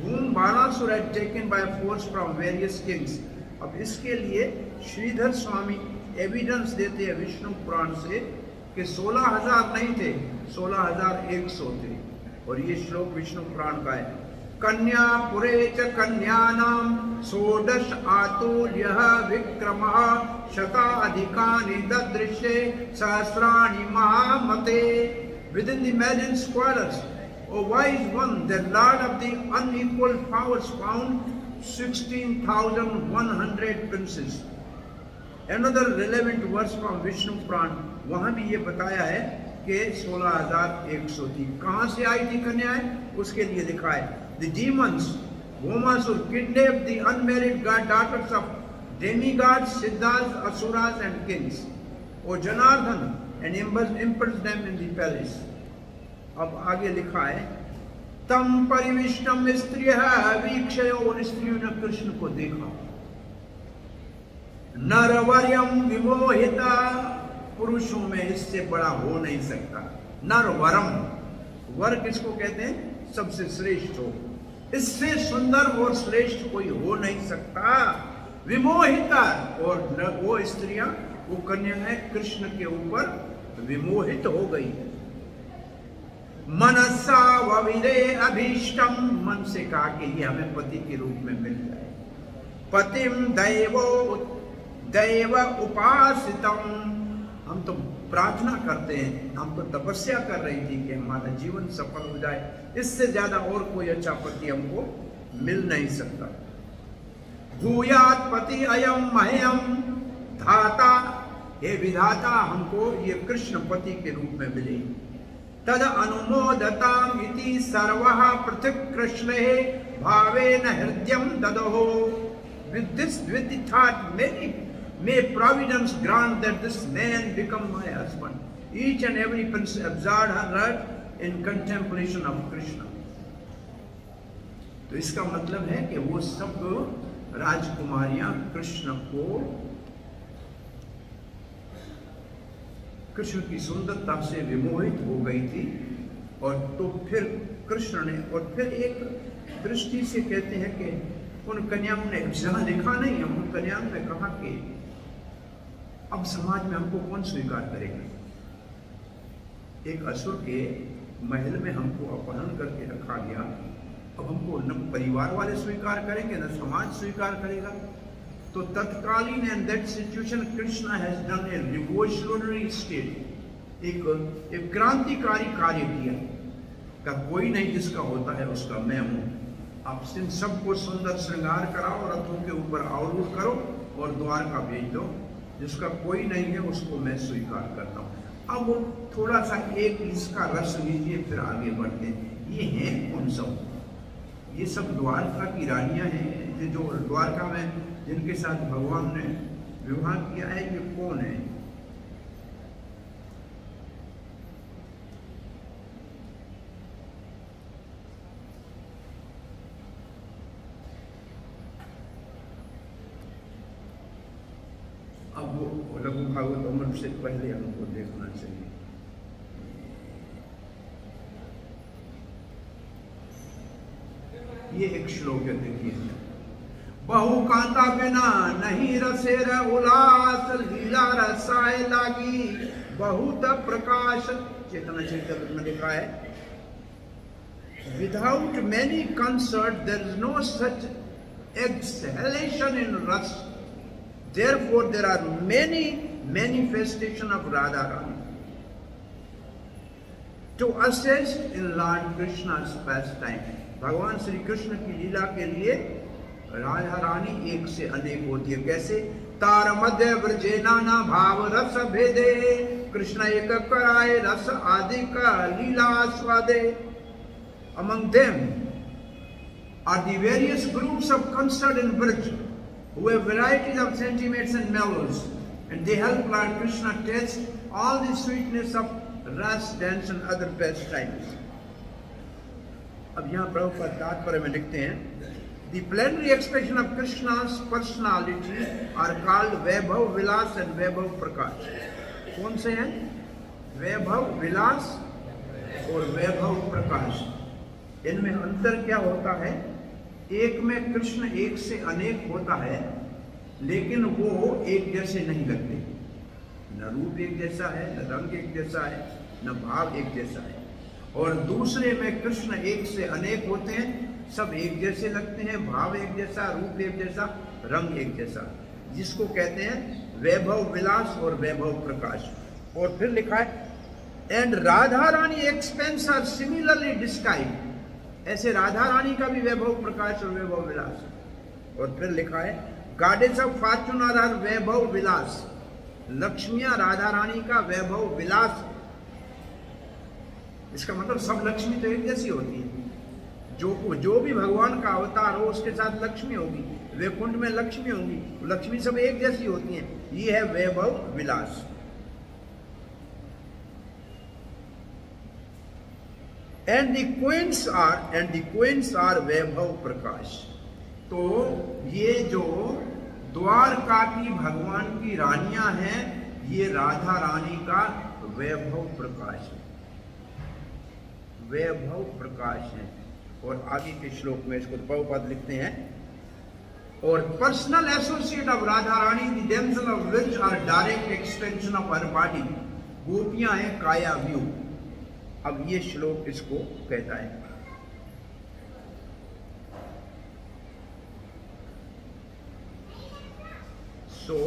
whom Banasura had taken by force from various kings. अब इसके लिए श्रीधर स्वामी एविडेंस देते हैं विष्णु पुराण से कि 16,000 नहीं थे, 16,100 थे। और ये श्लोक विष्णु पुराण का है। कन्या पुरे च कन्यानाम षोडश आतुर्यः विक्रमः शताधिकानि ददृशे सहस्राणि महामते। Within the imagined squares, O wise one, the Lord of the unequal powers found 16,100 princes. Another relevant verse from Vishnu Puran, वहाँ भी ये बताया है कि 16,100 थी। कहाँ से आई थी कन्याएं, उसके लिए लिखा है, The demons, Bhomasur, kidnapped the unmarried daughters of demigods, siddhas, asuras and kings. O Janardhan, and imprisoned them in the palace. अब आगे लिखा है, तम परिविष्टम स्त्रियः वीक्षय, और स्त्रियों ने कृष्ण को देखा। नरवर्यम विमोहिता, पुरुषों में इससे बड़ा हो नहीं सकता। नरवरम, वर किसको कहते हैं? सबसे श्रेष्ठ हो, इससे सुंदर और श्रेष्ठ कोई हो नहीं सकता। विमोहिता, और वो स्त्रियां, वो कन्याएं कृष्ण के ऊपर विमोहित हो गई। मनसा वविरे अभीष्टम, मन से कहा कि ये हमें पति के रूप में मिल जाए। पतिम दैव उपासितम, हम तो प्रार्थना करते हैं, हम तो तपस्या कर रही थी कि हमारा जीवन सफल हो जाए, इससे ज्यादा और कोई अच्छा पति हमको मिल नहीं सकता। भूयात पति अयम मह्यम धाता, हे विधाता हमको ये कृष्ण पति के रूप में मिले। तद अनुमोदताम इति सर्वः पृथक कृष्णे भावेन हृदयम ददहो। With this thought, may providence grant that this man become my husband. Each and every prince absorbed her heart in contemplation of Krishna. तो इसका मतलब है कि वो सब राजकुमारियां कृष्ण की सुंदरता से विमोहित हो गई थी। और तो फिर कृष्ण ने, और फिर एक दृष्टि से कहते हैं कि उन कन्याओं ने, जहां लिखा नहीं है, उन कन्याओं ने कहा कि अब समाज में हमको कौन स्वीकार करेगा? एक असुर के महल में हमको अपहरण करके रखा गया, अब हमको न परिवार वाले स्वीकार करेंगे न समाज स्वीकार करेगा। तो तत्कालीन and that situation Krishna has done A revolutionary state, एक क्रांतिकारी कार्य किया का कोई नहीं जिसका होता है उसका मैं हूं। आप इन सबको सुंदर श्रृंगार कराओ, रथों के ऊपर आरूढ़ करो और द्वारका भेज दो, जिसका कोई नहीं है उसको मैं स्वीकार करता हूं। अब थोड़ा सा एक इसका रस लीजिए, फिर आगे बढ़ते हैं। ये है कौन सब? ये सब द्वारका की रानियां हैं, जो द्वारका में जिनके साथ भगवान ने विवाह किया है। ये कौन है? अब वो लघु भागवत अमृत से पहले हमको देखना चाहिए। ये एक श्लोक है, देखिए। बहु कांता बिना नहीं रसेर उल्लास, लीला रसाए लागी बहुत प्रकाश। चेतना चैतन्य में लिखा है Without many concert, there is no such exhalation in rasa. Therefore, there are many manifestations of Radharani. To assist in Lord Krishna's pastime, भगवान श्री कृष्ण की लीला के लिए राधा रानी एक से अनेक होती है। कैसे? तार मध्य ब्रजे नाना भाव रस भेदे, कृष्ण एक कराए रस आदि का लीला स्वादे। Among them are the various groups of concert in Braj, who have varieties of sentiments and mellows, and they help Lord Krishna taste all the sweetness of ras, dance and other pastimes. अब यहाँ प्रभुपाद तात्पर्य में लिखते हैं, the plenary expression of Krishna's personality are called Vaibhav Vilas and वैभव प्रकाश। कौन से हैं? वैभव विलास और वैभव प्रकाश। इनमें अंतर क्या होता है? एक में कृष्ण एक से अनेक होता है, लेकिन वो एक जैसे नहीं लगते। न रूप एक जैसा है, न रंग एक जैसा है, न भाव एक जैसा है। और दूसरे में कृष्ण एक से अनेक होते हैं, सब एक जैसे लगते हैं, भाव एक जैसा, रूप एक जैसा, रंग एक जैसा, जिसको कहते हैं वैभव विलास और वैभव प्रकाश। और फिर लिखा है, and Radha Rani expanses are similarly described. ऐसे राधा रानी का भी वैभव प्रकाश और वैभव विलास। और फिर लिखा है, गॉडेस ऑफ फॉर्चून आर वैभव विलास। लक्ष्मियां राधा रानी का वैभव विलास। इसका मतलब सब लक्ष्मी तो एक जैसी होती है। जो भी भगवान का अवतार हो उसके साथ लक्ष्मी होगी, वैकुंठ में लक्ष्मी होगी, लक्ष्मी सब एक जैसी होती हैं। ये है वैभव विलास। एंड द क्वींस आर वैभव प्रकाश। तो ये जो द्वारका की भगवान की रानियां हैं, ये राधा रानी का वैभव प्रकाश है, वैभव प्रकाश है। और आगे के श्लोक में इसको प्रभुपाद लिखते हैं, और personal associate of Radha Rani the damsel of which are direct extension of her body. गोपियां हैं काया व्यू। अब ये श्लोक इसको कहता है। सो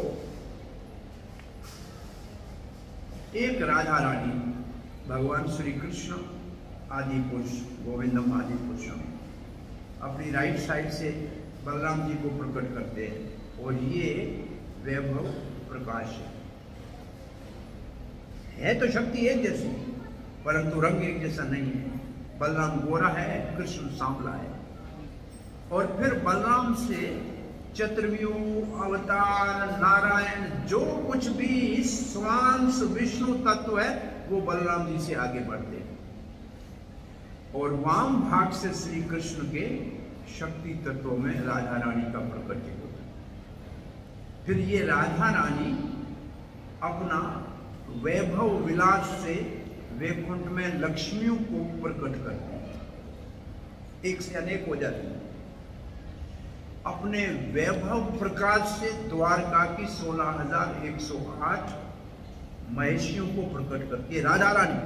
एक राधा रानी भगवान श्री कृष्ण आदि पुरुष, गोविंदम आदि पुरुषम, अपनी राइट साइड से बलराम जी को प्रकट करते हैं, और ये वैभव प्रकाश है तो शक्ति एक जैसी, परंतु रंग एक जैसा नहीं है। बलराम गोरा है, कृष्ण सांवला है। और फिर बलराम से चतुर्व्यूह, अवतार, नारायण, जो कुछ भी स्वांश विष्णु तत्व है, वो बलराम जी से आगे बढ़ते हैं। और वाम भाग से श्री कृष्ण के शक्ति तत्वों में राधा रानी का प्रकट होता है। फिर ये राधा रानी अपना वैभव विलास से वैकुंठ में लक्ष्मियों को प्रकट करती है, एक से अनेक हो जाती है। अपने वैभव प्रकाश से द्वारका की 16,108 महिषियों को प्रकट करती है राधा रानी।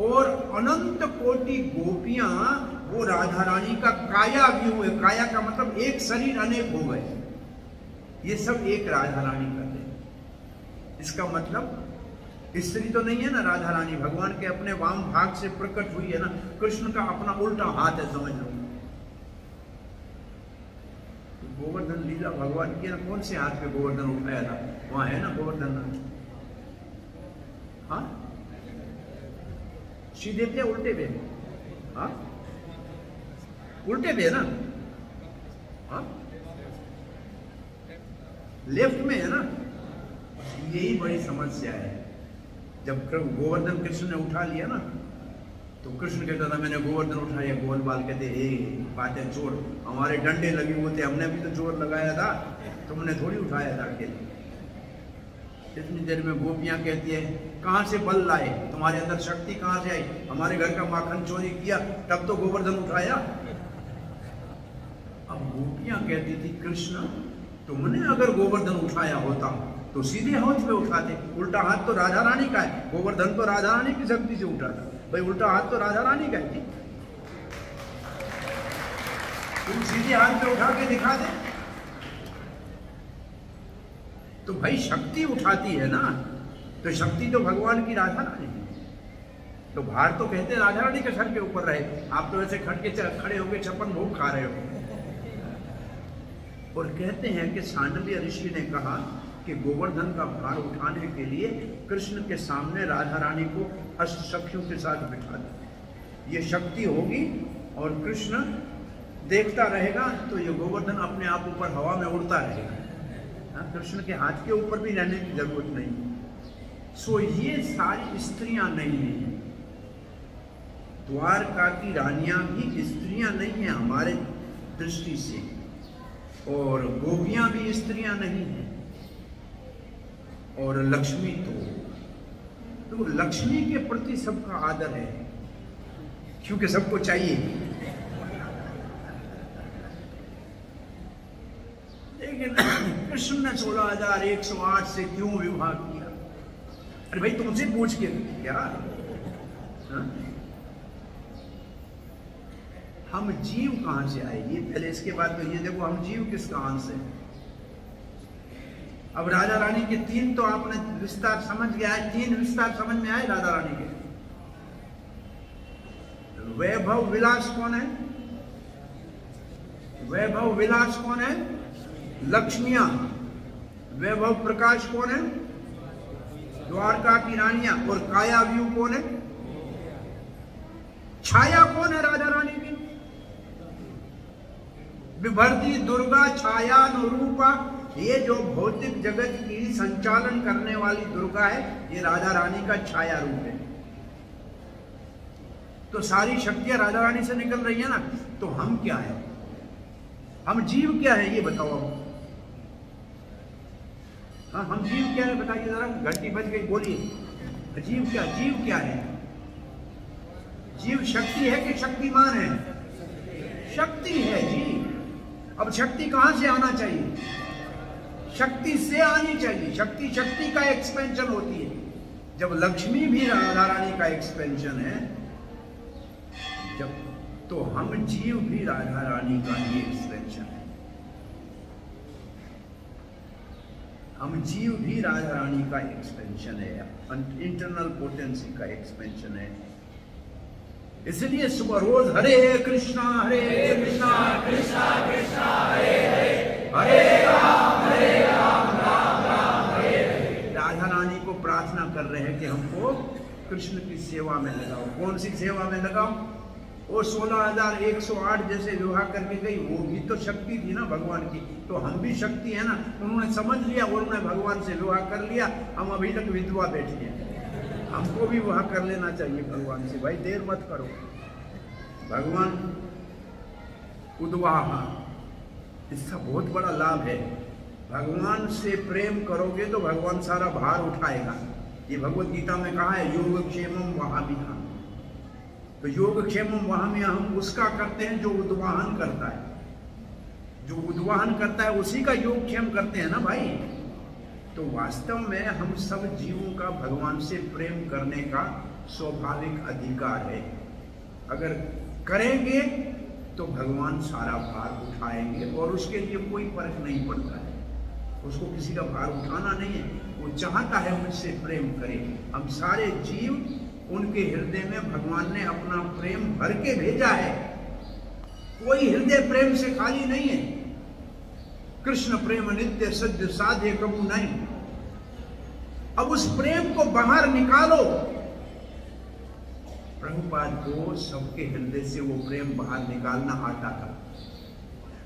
और अनंत कोटि गोपियां वो राधा रानी का काया व्यू है। काया का मतलब एक शरीर अनेक हो गए, ये सब एक राधा रानी करते हैं। इसका मतलब स्त्री तो नहीं है ना राधा रानी, भगवान के अपने वाम भाग से प्रकट हुई है ना। कृष्ण का अपना उल्टा हाथ है, समझ लो। गोवर्धन लीला भगवान की ना, कौन से हाथ पे गोवर्धन उठाया था? वहां है ना गोवर्धन। हाँ, सीधे पे उल्टे पे? हाँ, उल्टे पे है ना। हाँ, लेफ्ट में है ना। यही बड़ी समस्या है। जब गोवर्धन कृष्ण ने उठा लिया ना, तो कृष्ण कहता था मैंने गोवर्धन उठाया। गोल बाल कहते बातें छोड़, हमारे डंडे लगे हुए थे, हमने भी तो जोर लगाया था, तुमने थोड़ी उठाया था अकेले। इतनी देर में गोपियां कहती है कहाँ से बल लाए, तुम्हारे अंदर शक्ति कहाँ से आई? हमारे घर का माखन चोरी किया तब तो गोवर्धन उठाया। अब गोपियां कहती थी कृष्ण तुमने अगर गोवर्धन उठाया होता तो सीधे हाथ पे उठाते, उल्टा हाथ तो राधा रानी का है, गोवर्धन तो राधा रानी की शक्ति से उठा था। भाई उल्टा हाथ तो राधा रानी का है, तुम सीधे हाथ पे उठा के दिखा दे। तो भाई शक्ति उठाती है ना, तो शक्ति तो भगवान की राधा रानी है। तो भार तो कहते राधा रानी के सर के ऊपर रहे, आप तो ऐसे खड़े होके छप्पन भोग खा रहे हो। और कहते हैं कि सांडल्य ऋषि ने कहा कि गोवर्धन का भार उठाने के लिए कृष्ण के सामने राधा रानी को अष्ट सखियों के साथ बिठा दे, ये शक्ति होगी और कृष्ण देखता रहेगा, तो ये गोवर्धन अपने आप ऊपर हवा में उड़ता रहेगा। कृष्ण के हाथ के ऊपर भी रहने की जरूरत नहीं। सो ये सारी स्त्रियां नहीं हैं, द्वारका की रानियां भी स्त्रियां नहीं हैं हमारे दृष्टि से, और गोपियां भी स्त्रियां नहीं हैं, और लक्ष्मी तो लक्ष्मी के प्रति सबका आदर है, क्योंकि सबको चाहिए। लेकिन कृष्ण ने 16,108 से क्यों विवाह किया? अरे भाई तुमसे पूछ के क्या? हम जीव कहां से आए? ये पहले, इसके बाद तो ये देखो हम जीव किस कहां से। अब राजा रानी के तीन तो आपने विस्तार समझ गया है, तीन विस्तार समझ में आए राजा रानी के। वैभव विलास कौन है? वैभव विलास कौन है? लक्ष्मियां। वैभव प्रकाश कौन है? द्वारका की रानियां। और काया व्यू कौन है? छाया कौन है राजा रानी की? विभर्ती, दुर्गा, छाया, अनुरूपा, ये जो भौतिक जगत की संचालन करने वाली दुर्गा है, ये राजा रानी का छाया रूप है। तो सारी शक्तियां राजा रानी से निकल रही है ना। तो हम क्या है? हम जीव क्या है ये बताओ। हाँ, हम जीव क्या है बताइए जरा। घंटी बज गई, बोलिए। जीव क्या? जीव क्या है? जीव शक्ति है कि शक्तिमान है? शक्ति है जी। अब शक्ति कहां से आना चाहिए? शक्ति से आनी चाहिए। शक्ति शक्ति का एक्सपेंशन होती है। जब लक्ष्मी भी राधा रानी का एक्सपेंशन है, जब तो हम जीव भी राधा रानी का ही एक्सपेंशन है। हम जीव भी राधा रानी का एक्सपेंशन है, इंटरनल पोटेंसी का एक्सपेंशन है। इसलिए सुबह रोज हरे कृष्णा कृष्णा कृष्णा हरे हरे, हरे राम राम राम हरे हरे। राधा रानी को प्रार्थना कर रहे हैं कि हमको कृष्ण की सेवा में लगाओ। कौन सी सेवा में लगाओ? वो 16,108 जैसे विवाह करके गई, वो भी तो शक्ति थी ना भगवान की। तो हम भी शक्ति है ना। उन्होंने समझ लिया, उन्होंने भगवान से विवाह कर लिया। हम अभी तक विधवा बैठे हैं, हमको भी विवाह कर लेना चाहिए भगवान से। भाई देर मत करो। भगवान उद्वाह, इसका बहुत बड़ा लाभ है। भगवान से प्रेम करोगे तो भगवान सारा भार उठाएगा। ये भगवत गीता में कहा है, योगक्षेमम वहामिहा। तो योगक्षेमम वहामिहा हम उसका करते हैं जो उद्वाहन करता है। जो उद्वाहन करता है उसी का योगक्षेम करते हैं ना भाई। तो वास्तव में हम सब जीवों का भगवान से प्रेम करने का स्वाभाविक अधिकार है। अगर करेंगे तो भगवान सारा भार उठाएंगे, और उसके लिए कोई फर्क नहीं पड़ता है। उसको किसी का भार उठाना नहीं है, वो चाहता है मुझसे प्रेम करे। हम सारे जीव, उनके हृदय में भगवान ने अपना प्रेम भर के भेजा है। कोई हृदय प्रेम से खाली नहीं है। कृष्ण प्रेम नित्य सद्य साध्य कबू नहीं। अब उस प्रेम को बाहर निकालो। प्रभुपाद को सबके हृदय से वो प्रेम बाहर निकालना आता था।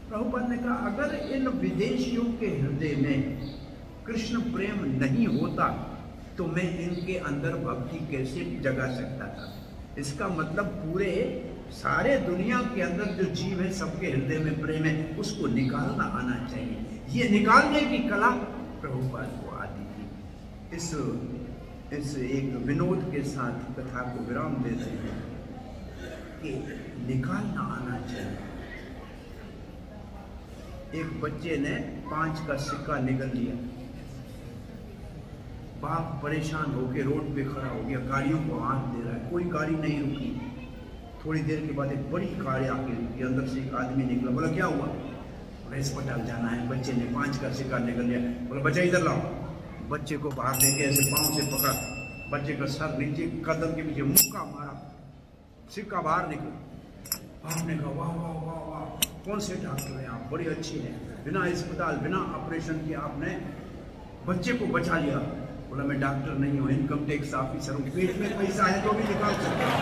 प्रभुपाद ने कहा, अगर इन विदेशियों के हृदय में कृष्ण प्रेम नहीं होता तो मैं इनके अंदर भक्ति कैसे जगा सकता था। इसका मतलब पूरे सारे दुनिया के अंदर जो जीव है सबके हृदय में प्रेम है, उसको निकालना आना चाहिए। ये निकालने की कला प्रभुपाद को आती थी। इस एक विनोद के साथ कथा को विराम देते हैं कि निकालना आना चाहिए। एक बच्चे ने 5 का सिक्का निकल लिया, बाप परेशान होकर रोड पे खड़ा हो गया, गाड़ियों को हाथ दे रहा है, कोई गाड़ी नहीं रुकी। थोड़ी देर के बाद एक बड़ी कार आके रुकी, अंदर से एक आदमी निकला। बोला क्या हुआ? बोला अस्पताल जाना है, बच्चे ने 5 का सिक्का निकल लिया। बोला बच्चा इधर लाओ। बच्चे को बाहर लेके ऐसे पाँव से पकड़ा, बच्चे का सर नीचे कदम के पीछे मुक्का मारा, सिक्का बाहर निकला। आपने कहा वाह वाह वाह वाह, कौन से डॉक्टर हैं आप, बड़ी अच्छी हैं, बिना अस्पताल बिना ऑपरेशन किए आपने बच्चे को बचा लिया। बोला मैं डॉक्टर नहीं हूँ, इनकम टैक्स ऑफिसर हूँ, पेट में पैसा है तो भी निकाल सकता हूँ।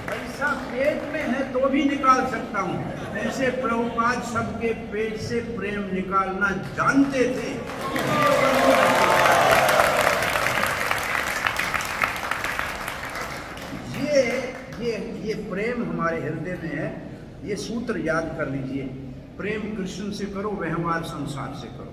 पैसा पेट में है तो भी निकाल सकता हूँ। ऐसे प्रभुपाद सबके पेट से प्रेम निकालना जानते थे। ये प्रेम हमारे हृदय में है। ये सूत्र याद कर लीजिए, प्रेम कृष्ण से करो, व्यवहार संसार से करो।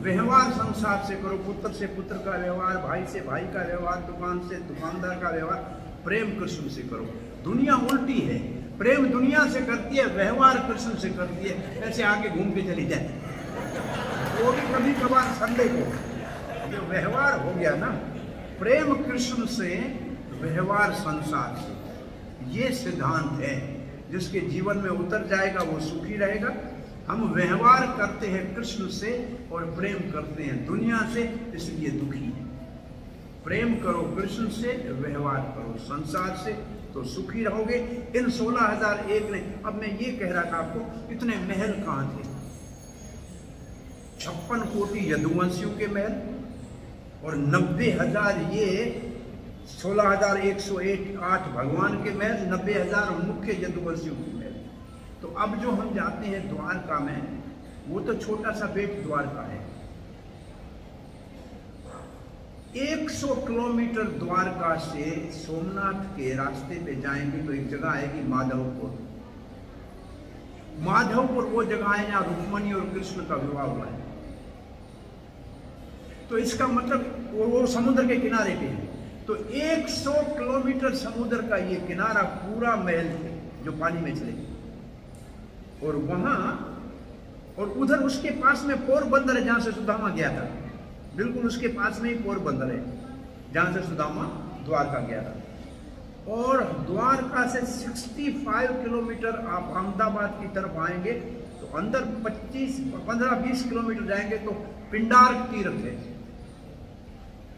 व्यवहार संसार से करो, पुत्र से पुत्र का व्यवहार, भाई से भाई का व्यवहार, दुकान से दुकानदार का व्यवहार। प्रेम कृष्ण से करो। दुनिया उल्टी है, प्रेम दुनिया से करती है, व्यवहार कृष्ण से करती है। ऐसे आगे घूम के चली जाए, वो भी कभी कभार संडे को। जो व्यवहार हो गया ना, प्रेम कृष्ण से, व्यवहार संसार से, ये सिद्धांत है। जिसके जीवन में उतर जाएगा वो सुखी रहेगा। हम व्यवहार करते हैं कृष्ण से और प्रेम करते हैं दुनिया से, इसलिए दुखी है। प्रेम करो कृष्ण से, व्यवहार करो संसार से, तो सुखी रहोगे। इन 16,001 ने, अब मैं ये कह रहा था आपको, इतने महल कहाँ थे? 56 कोटि यदुवंशियों के महल और 90,000 ये 16,108 भगवान के महल, 90,000 मुख्य यदुवंशियों के महल। तो अब जो हम जाते हैं द्वारका में, वो तो छोटा सा बेट द्वारका है। 100 किलोमीटर द्वारका से सोमनाथ के रास्ते पे जाएंगे तो एक जगह आएगी माधवपुर। माधवपुर वो जगह है जहाँ रुक्मणी और कृष्ण का विवाह हुआ है। तो इसका मतलब वो समुद्र के किनारे पे है। तो 100 किलोमीटर समुद्र का ये किनारा पूरा महल है जो पानी में चले। और वहां और उधर उसके पास में पोरबंदर है जहां से सुदामा गया था। बिल्कुल उसके पास में ही पोरबंदर है जहां से सुदामा द्वारका गया था। और द्वारका से 65 किलोमीटर आप अहमदाबाद की तरफ आएंगे तो अंदर 15-20 किलोमीटर जाएंगे तो पिंडार्क तीर्थ है,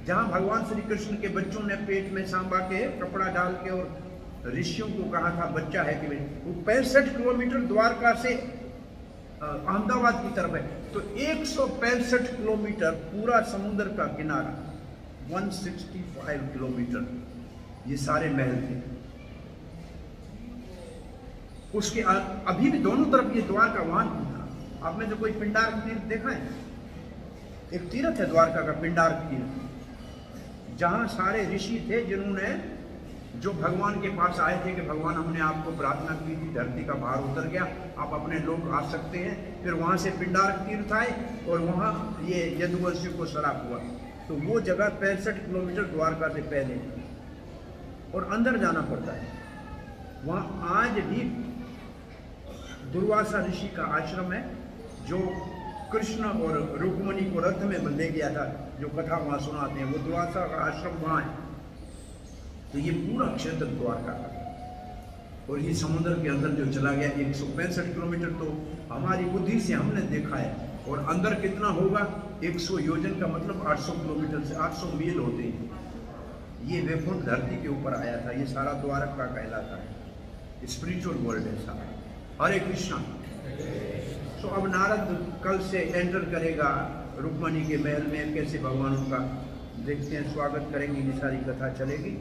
जहां भगवान श्री कृष्ण के बच्चों ने पेट में सांबा के कपड़ा डाल के और ऋषियों को कहा था बच्चा है कि वो 65 किलोमीटर द्वारका से अहमदाबाद की तरफ है। तो 165 किलोमीटर पूरा समुद्र का किनारा, 165 किलोमीटर, ये सारे महल थे। उसके अभी भी दोनों तरफ ये द्वारका वहां था। आप में जो कोई पिंडार्क तीर्थ देखा है? एक तीर्थ है द्वारका का, पिंडार्क तीर्थ, जहां सारे ऋषि थे जिन्होंने, जो भगवान के पास आए थे कि भगवान हमने आपको प्रार्थना की थी, धरती का भार उतर गया, आप अपने लोग आ सकते हैं। फिर वहां से पिंडार्क तीर्थ आए और वहां ये यदुवंशियों को श्राप हुआ। तो वो जगह 65 किलोमीटर द्वारका से पहले और अंदर जाना पड़ता है। वहां आज भी दुर्वासा ऋषि का आश्रम है जो कृष्ण और रुक्मणी को रथ में ले गया था, जो कथा वहां सुनाते हैं, वो द्वारका का आश्रम वहां है। तो ये पूरा क्षेत्र द्वारका का, और ये समुद्र के अंदर जो चला गया 165 किलोमीटर, तो हमारी बुद्धि से हमने देखा है। और अंदर कितना होगा? 100 योजन का मतलब 800 किलोमीटर से 800 मील होते हैं। ये वैकुंठ धरती के ऊपर आया था। ये सारा द्वारका कहलाता है, स्पिरिचुअल वर्ल्ड है सारा। हरे कृष्णा। तो अब नारद कल से एंटर करेगा रुक्मणी के महल में, कैसे भगवानों का देखते हैं, स्वागत करेंगे, ये सारी कथा चलेगी।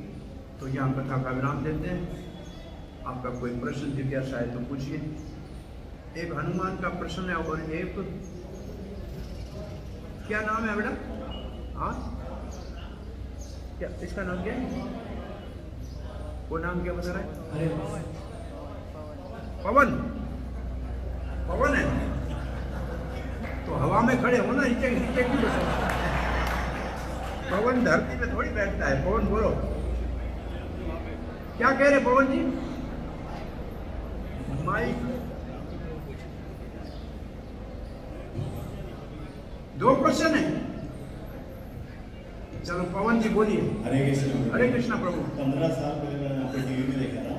तो यहाँ कथा का विराम देते हैं। आपका कोई प्रश्न जिज्ञासा है तो पूछिए। एक हनुमान का प्रश्न है और एक, क्या नाम है बेटा? हाँ, क्या इसका नाम क्या है? वो नाम क्या बता रहा है? पवन। पवन है तो हवा में खड़े हो ना, नीचे नीचे क्यों बैठे? पवन धरती पे थोड़ी बैठता है। पवन बोलो, क्या कह रहे पवन जी? माइक 2 क्वेश्चन है। चलो पवन जी बोलिए।
हरे कृष्ण।
हरे कृष्णा प्रभु।
15 साल पहले मैंने आपको टीवी में देखा था।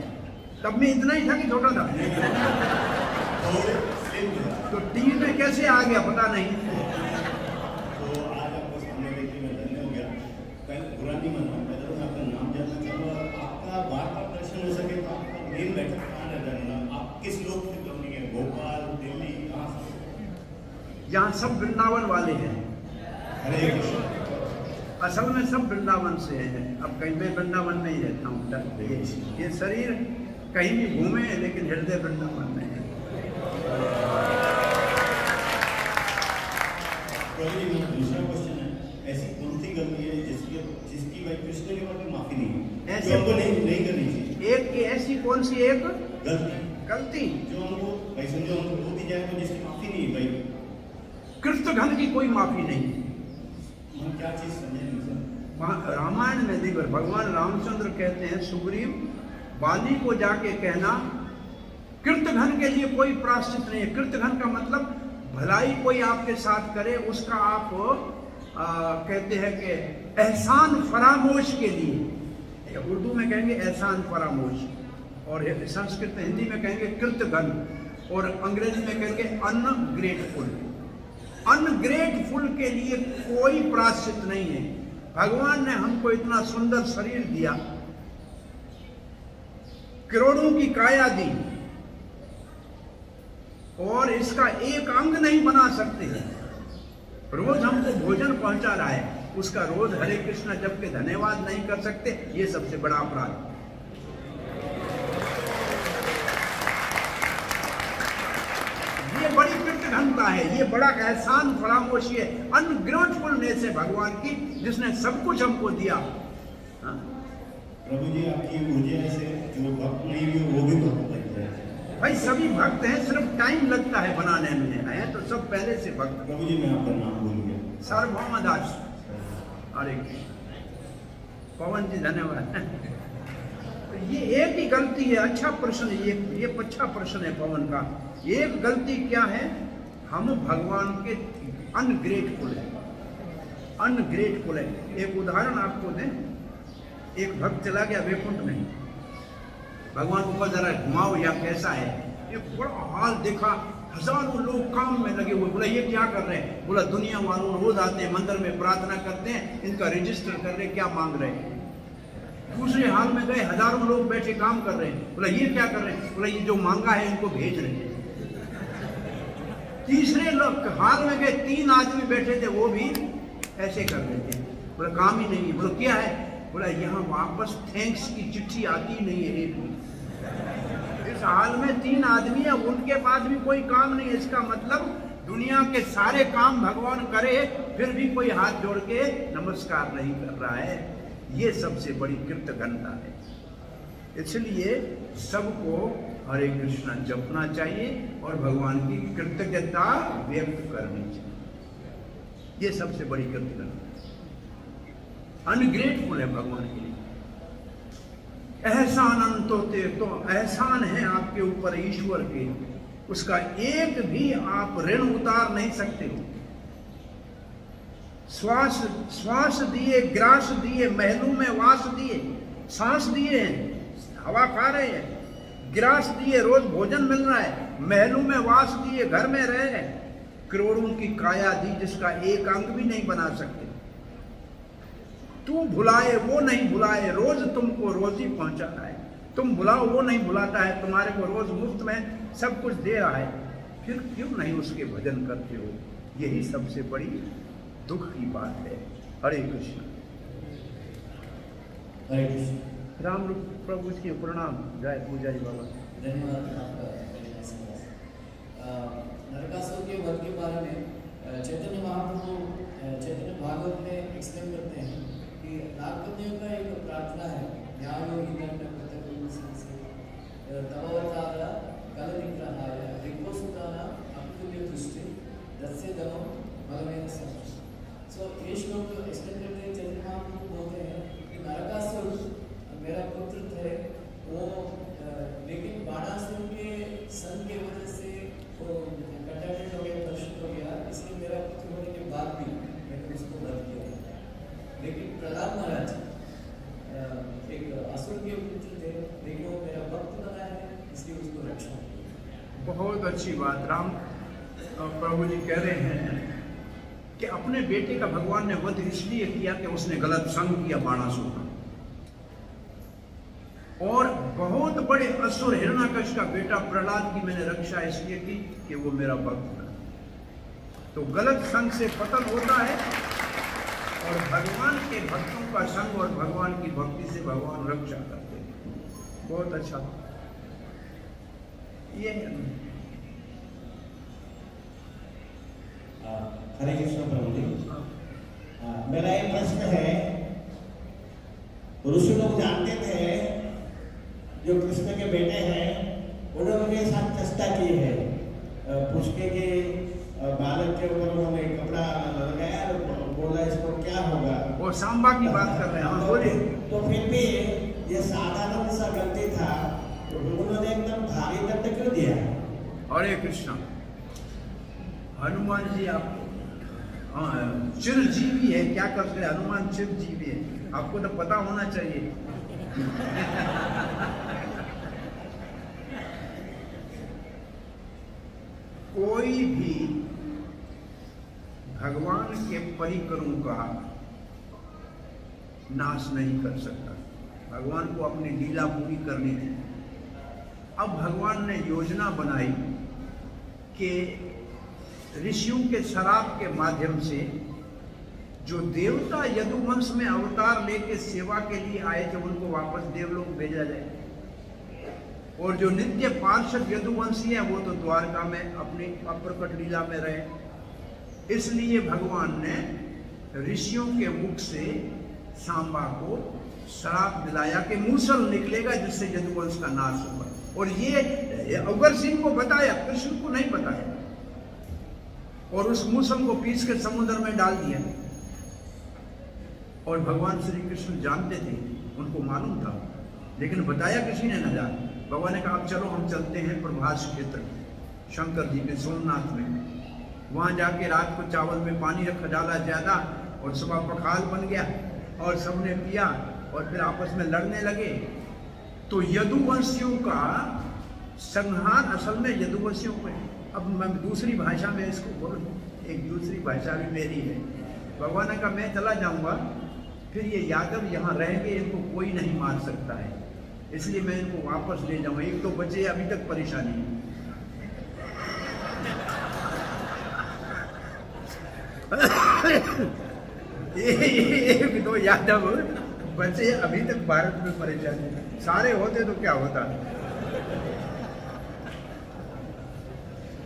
तब में इतना ही था कि छोटा था?
थोड़े स्लिम था।
तो टीवी में कैसे आ गया पता नहीं।
तो आज आपको सामने देखने में धन्य हो गया। पहले बुरा नहीं मानना, मैं तो आपका नाम जानना चाहूँगा। आपका बार बार दर्शन हो सके तो आपका मेन बैठक कहाँ रहता है? आप किस लोग से कम नहीं है? भोपाल, दिल्ली, कहाँ से?
यहाँ सब वृंदावन वाले हैं।
हरे कृष्ण।
असल में सब वृंदावन से हैं। अब कहीं पे वृंदावन में ही रहता हूँ। ये शरीर कहीं भी घूमे लेकिन हृदय वृंदावन में है।
दूसरा क्वेश्चन है, ऐसी कौन सी गलती है जिसकी भाई कृष्ण के बारे में माफी नहीं है,
ऐसे
जो हमको नहीं करनी चाहिए?
एक की ऐसी कौन सी एक गलती
जो हमको भाई समझो हमको हो भी जाए तो जिसकी माफी नहीं है भाई?
कृष्ण घन की कोई माफी नहीं।
हम क्या चीज समझे नहीं सर?
रामायण में देखो भगवान रामचंद्र कहते हैं सुग्रीव बाली को जाके कहना कृतघ्न के लिए कोई प्रायश्चित नहीं है। कृतघ्न का मतलब भलाई कोई आपके साथ करे उसका आप कहते हैं कि एहसान फरामोश के लिए, उर्दू में कहेंगे एहसान फरामोश, और संस्कृत हिंदी में कहेंगे कृतघ्न, और अंग्रेजी में कहेंगे अनग्रेटफुल। अनग्रेटफुल के लिए कोई प्रायश्चित नहीं है। भगवान ने हमको इतना सुंदर शरीर दिया, करोड़ों की काया दी, और इसका एक अंग नहीं बना सकते। रोज हमको भोजन पहुंचा रहा है, उसका रोज हरे कृष्णा जप के धन्यवाद नहीं कर सकते, ये सबसे बड़ा अपराध। ये बड़ी कृतघ्नता है, ये बड़ा एहसान फरामोशी है, अनग्रेटफुलनेस है भगवान की, जिसने सब कुछ हमको दिया।
प्रभु जी आपकी ऊर्जा से जो भक्त नहीं भी वो भी भक्त बनते हैं।
भाई सभी भक्त हैं, सिर्फ टाइम लगता है बनाने में, है तो सब पहले से भक्त।
प्रभु जी मैं आपका नाम भूल गया।
सार्वभौम दास। हरे पवन जी धन्यवाद। ये एक ही गलती है। अच्छा प्रश्न, ये अच्छा प्रश्न है पवन का। एक गलती क्या है? हम भगवान के अनग्रेटफुल है, अनग्रेटफुल है। एक उदाहरण आपको दें, एक भक्त चला गया वैकुंठ में, भगवान को जरा घुमाओ या कैसा है, ये बड़ा हाल देखा, हजारों लोग काम में लगे हुए। बोला ये क्या कर रहे हैं? बोला दुनिया वालों रोज आते हैं मंदिर में प्रार्थना करते हैं, इनका रजिस्टर कर रहे हैं, क्या मांग रहे हैं। दूसरे हाल में गए, हजारों लोग बैठे काम कर रहे हैं। बोला ये क्या कर रहे हैं? बोला ये जो मांगा है इनको भेज रहे हैं। तीसरे लोग हाल में गए, 3 आदमी बैठे थे, वो भी ऐसे कर रहे थे। बोला काम ही नहीं है। बोला क्या है? बोला यहाँ वापस थैंक्स की चिट्ठी आती नहीं है एक भी। इस हाल में 3 आदमी है, उनके पास भी कोई काम नहीं है। इसका मतलब दुनिया के सारे काम भगवान करे, फिर भी कोई हाथ जोड़ के नमस्कार नहीं कर रहा है। ये सबसे बड़ी कृतघ्नता है। इसलिए सबको हरे कृष्णा जपना चाहिए और भगवान की कृतज्ञता व्यक्त करनी चाहिए। ये सबसे बड़ी कृतज्ञता। अनग्रेटफुल है भगवान के लिए। एहसान अंतोते, तो एहसान है आपके ऊपर ईश्वर के, उसका एक भी आप ऋण उतार नहीं सकते हो। श्वास दिए, ग्रास दिए, महलों में वास दिए, सांस दिए हैं, हवा खा रहे हैं, ग्रास दिए, रोज भोजन मिल रहा है, महलों में वास दिए, घर में रह रहे, करोड़ों की काया दी, जिसका एक अंग भी नहीं बना सकते। तू भुलाए वो नहीं भुलाए, रोज तुमको रोजी पहुंचा रहा है। तुम भुलाओ वो नहीं भुलाता है, तुम्हारे को रोज मुफ्त में सब कुछ दे रहा है, फिर क्यों नहीं उसके भजन करते हो? यही सबसे बड़ी दुख की बात है। हरे कृष्ण।
हरे कृष्ण।
राम प्रभु की प्रणाम। जय पूजा जी बाबा।
धन्यवाद। नरकासुर के वध के बारे में चैतन्य महाप्रभु चैतन्य भागवत में एक्सप्लेन करते हैं कि नागपत्नियों का एक प्रार्थना है, न्यायो हिदंड प्रत्यकुल से तववतारा कलनिग्रहाय रिपोसुताना अप्तुल्य तुष्टि दस्य दमम भगवेन सम। सो ये श्लोक एक्सप्लेन करते हैं, चैतन्य महाप्रभु बोलते हैं कि नरकासुर मेरा पुत्र थे, वो लेकिन बाणासुर के सन के वजह से वो कंटामिनेट हो गया, कलुषित हो गया, इसलिए मेरा पुत्र होने के बाद
अच्छी बात। राम प्रभु जी कह रहे हैं कि अपने बेटे का भगवान ने वध इसलिए किया कि उसने गलत संग किया बाणासुर का, और बहुत बड़े असुर हिरण्याकश का बेटा प्रहलाद की मैंने रक्षा इसलिए की कि वो मेरा भक्त था। तो गलत संग से पतन होता है, और भगवान के भक्तों का संग और भगवान की भक्ति से भगवान रक्षा करते हैं। बहुत अच्छा। ये
हरे कृष्ण प्रभु जी, मेरा एक प्रश्न है। ऋषि लोग जानते थे जो कृष्ण के बेटे हैं, उन्होंने उनके साथ चेष्टा की है, पुष्के के बालक के ऊपर उन्होंने कपड़ा लगाया और बोला इसको क्या होगा।
वो सांबा की बात कर रहे हैं। हाँ बोलिए।
तो फिर भी ये साधारण सा गलती था, तो उन्होंने एकदम भारी दंड क्यों दिया?
हरे कृष्ण। हनुमान जी आपको चिरजीवी है, क्या करते हैं हनुमान चिरजीवी है, आपको तो पता होना चाहिए। कोई भी भगवान के परिकरों का नाश नहीं कर सकता। भगवान को अपनी लीला पूरी करनी थी। अब भगवान ने योजना बनाई कि ऋषियों के श्राप के माध्यम से जो देवता यदुवंश में अवतार लेके सेवा के लिए आए थे उनको वापस देवलोक भेजा जाए, और जो नित्य पार्षद यदुवंशी है वो तो द्वारका में अपनी अप्रकट लीला में रहे। इसलिए भगवान ने ऋषियों के मुख से सांबा को श्राप दिलाया कि मूसल निकलेगा जिससे यदुवंश का नाश होगा। और ये अगर सिंह को बताया, कृष्ण को नहीं बताया, और उस मूसल को पीस के समुद्र में डाल दिया। और भगवान श्री कृष्ण जानते थे, उनको मालूम था, लेकिन बताया किसी ने न जाना। भगवान ने कहा अब चलो हम चलते हैं प्रभास क्षेत्र शंकर जी के सोमनाथ में। वहां जाके रात को चावल में पानी रखा डाला ज्यादा, और सुबह पखाल बन गया और सबने पिया और फिर आपस में लड़ने लगे। तो यदुवंशियों का संहार असल में यदुवंशियों को, अब मैं दूसरी भाषा में इसको बोलूं, एक दूसरी भाषा भी मेरी है। भगवान ने कहा मैं चला जाऊंगा, फिर ये यादव यहाँ रहेंगे, इनको कोई नहीं मार सकता है, इसलिए मैं इनको वापस ले जाऊंगा। एक तो बचे अभी तक परेशानी है। एक दो यादव बचे अभी तक भारत में परेशानी, सारे होते तो क्या होता।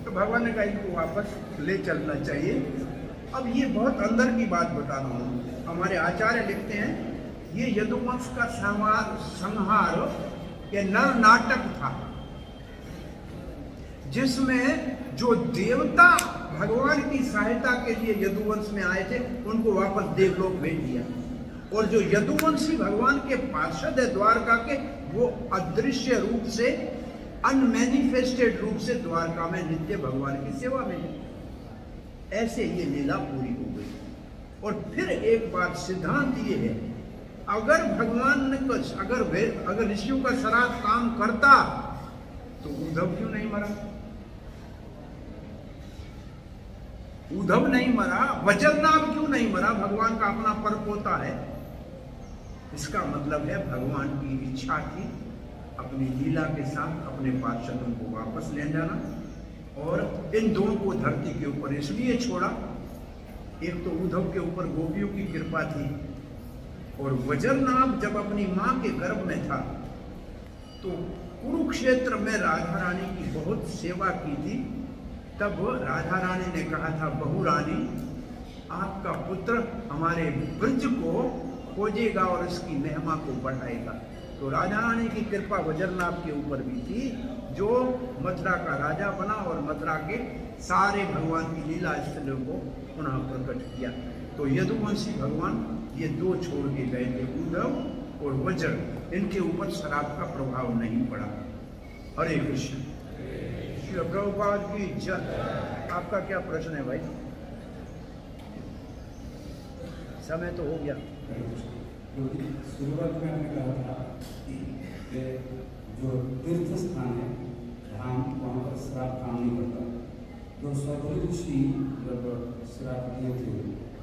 तो भगवान ने कहा इनको वापस ले चलना चाहिए। अब ये बहुत अंदर की बात बता रहा हूँ। हमारे आचार्य लिखते हैं ये यदुवंश का संहार ये नर नाटक था, जिसमें जो देवता भगवान की सहायता के लिए यदुवंश में आए थे उनको वापस देवलोक भेज दिया, और जो यदुवंशी भगवान के पार्षद है द्वारका के, वो अदृश्य रूप से, अनमैनिफेस्टेड रूप से द्वारका में नित्य भगवान की सेवा में है। ऐसे ये लीला पूरी हो गई। और फिर एक बात सिद्धांत ये है, अगर भगवान ने अगर ऋषियों का श्राप काम करता तो उद्धव क्यों नहीं मरा? उद्धव नहीं मरा, वज्रनाभ क्यों नहीं मरा? भगवान का अपना पर्व होता है। इसका मतलब है भगवान की इच्छा थी अपनी लीला के साथ अपने पार्षदों को वापस ले जाना, और इन दोनों को धरती के ऊपर इसलिए छोड़ा, एक तो उद्धव के ऊपर गोपियों की कृपा थी, और वज्रनाभ जब अपनी मां के गर्भ में था तो कुरुक्षेत्र में राधा रानी की बहुत सेवा की थी। तब राधा रानी ने कहा था, बहू रानी आपका पुत्र हमारे ब्रज को खोजेगा और इसकी महिमा को बढ़ाएगा। तो राधा रानी की कृपा वज्रनाभ के ऊपर भी थी, जो मथुरा का राजा बना और मथुरा के सारे भगवान की लीला स्थलों को पुनः प्रकट किया। तो यदुवंशी भगवान ये दो छोड़ के गए थे, उद्धव और वज्र, इनके ऊपर श्राप का प्रभाव नहीं पड़ा। हरे कृष्ण। श्री प्रभुपाद की जय। आपका क्या प्रश्न है भाई? समय तो हो गया।
शुरुआत में हमने कहा था कि जो तीर्थ स्थान है धाम वहाँ पर श्राप काम नहीं करता। तो स्वगुरु ऋषि जब श्राप दिए थे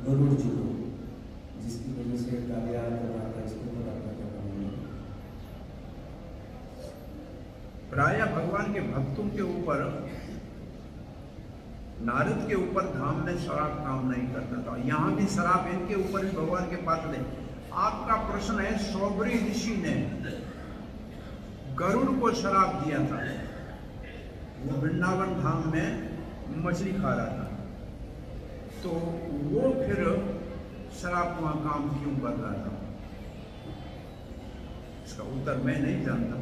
गरुड़ जी को, जिसकी वजह से कार्य कर रहा था, इसको पता क्या करना।
प्राय भगवान के भक्तों के ऊपर, नारद के ऊपर धाम में शराब काम नहीं करता था। यहाँ भी शराब इनके ऊपर भी भगवान के पास नहीं। आपका प्रश्न है, सौबरी ऋषि ने गरुड़ को शराब दिया था, वो वृंदावन धाम में मछली खा रहा था, तो वो फिर शराब वहां काम क्यों कर रहा था? इसका उत्तर मैं नहीं जानता।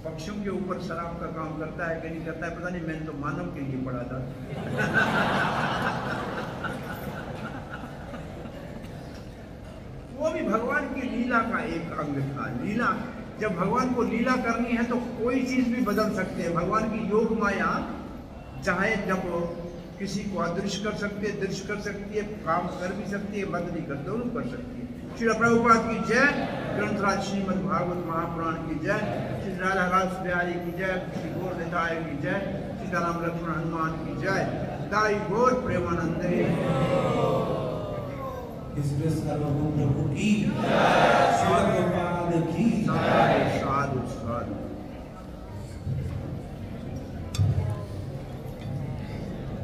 पक्षियों के ऊपर शराब का काम करता है कि नहीं करता है पता नहीं, मैंने तो मानव के लिए पढ़ा था। वो भी भगवान की लीला का एक अंग था। लीला, जब भगवान को लीला करनी है तो कोई चीज भी बदल सकते हैं। भगवान की योग माया चाहे जब किसी को अदृश्य कर सकती है, दृश्य कर सकती है, काम कर भी सकती है, बंद भी कर, दोनों कर सकती है। श्री प्रभुपाद की जय, ग्रंथराज श्रीमद् भागवत महापुराण की जय, श्री राधा रास बिहारी की जय, श्री गौर निताय की जय, सीताराम लक्ष्मण हनुमान की जय, ताई गौर प्रेमानंदे।
इसमें सर्वभूम प्रभु की जय, श्री प्रभुपाद की जय।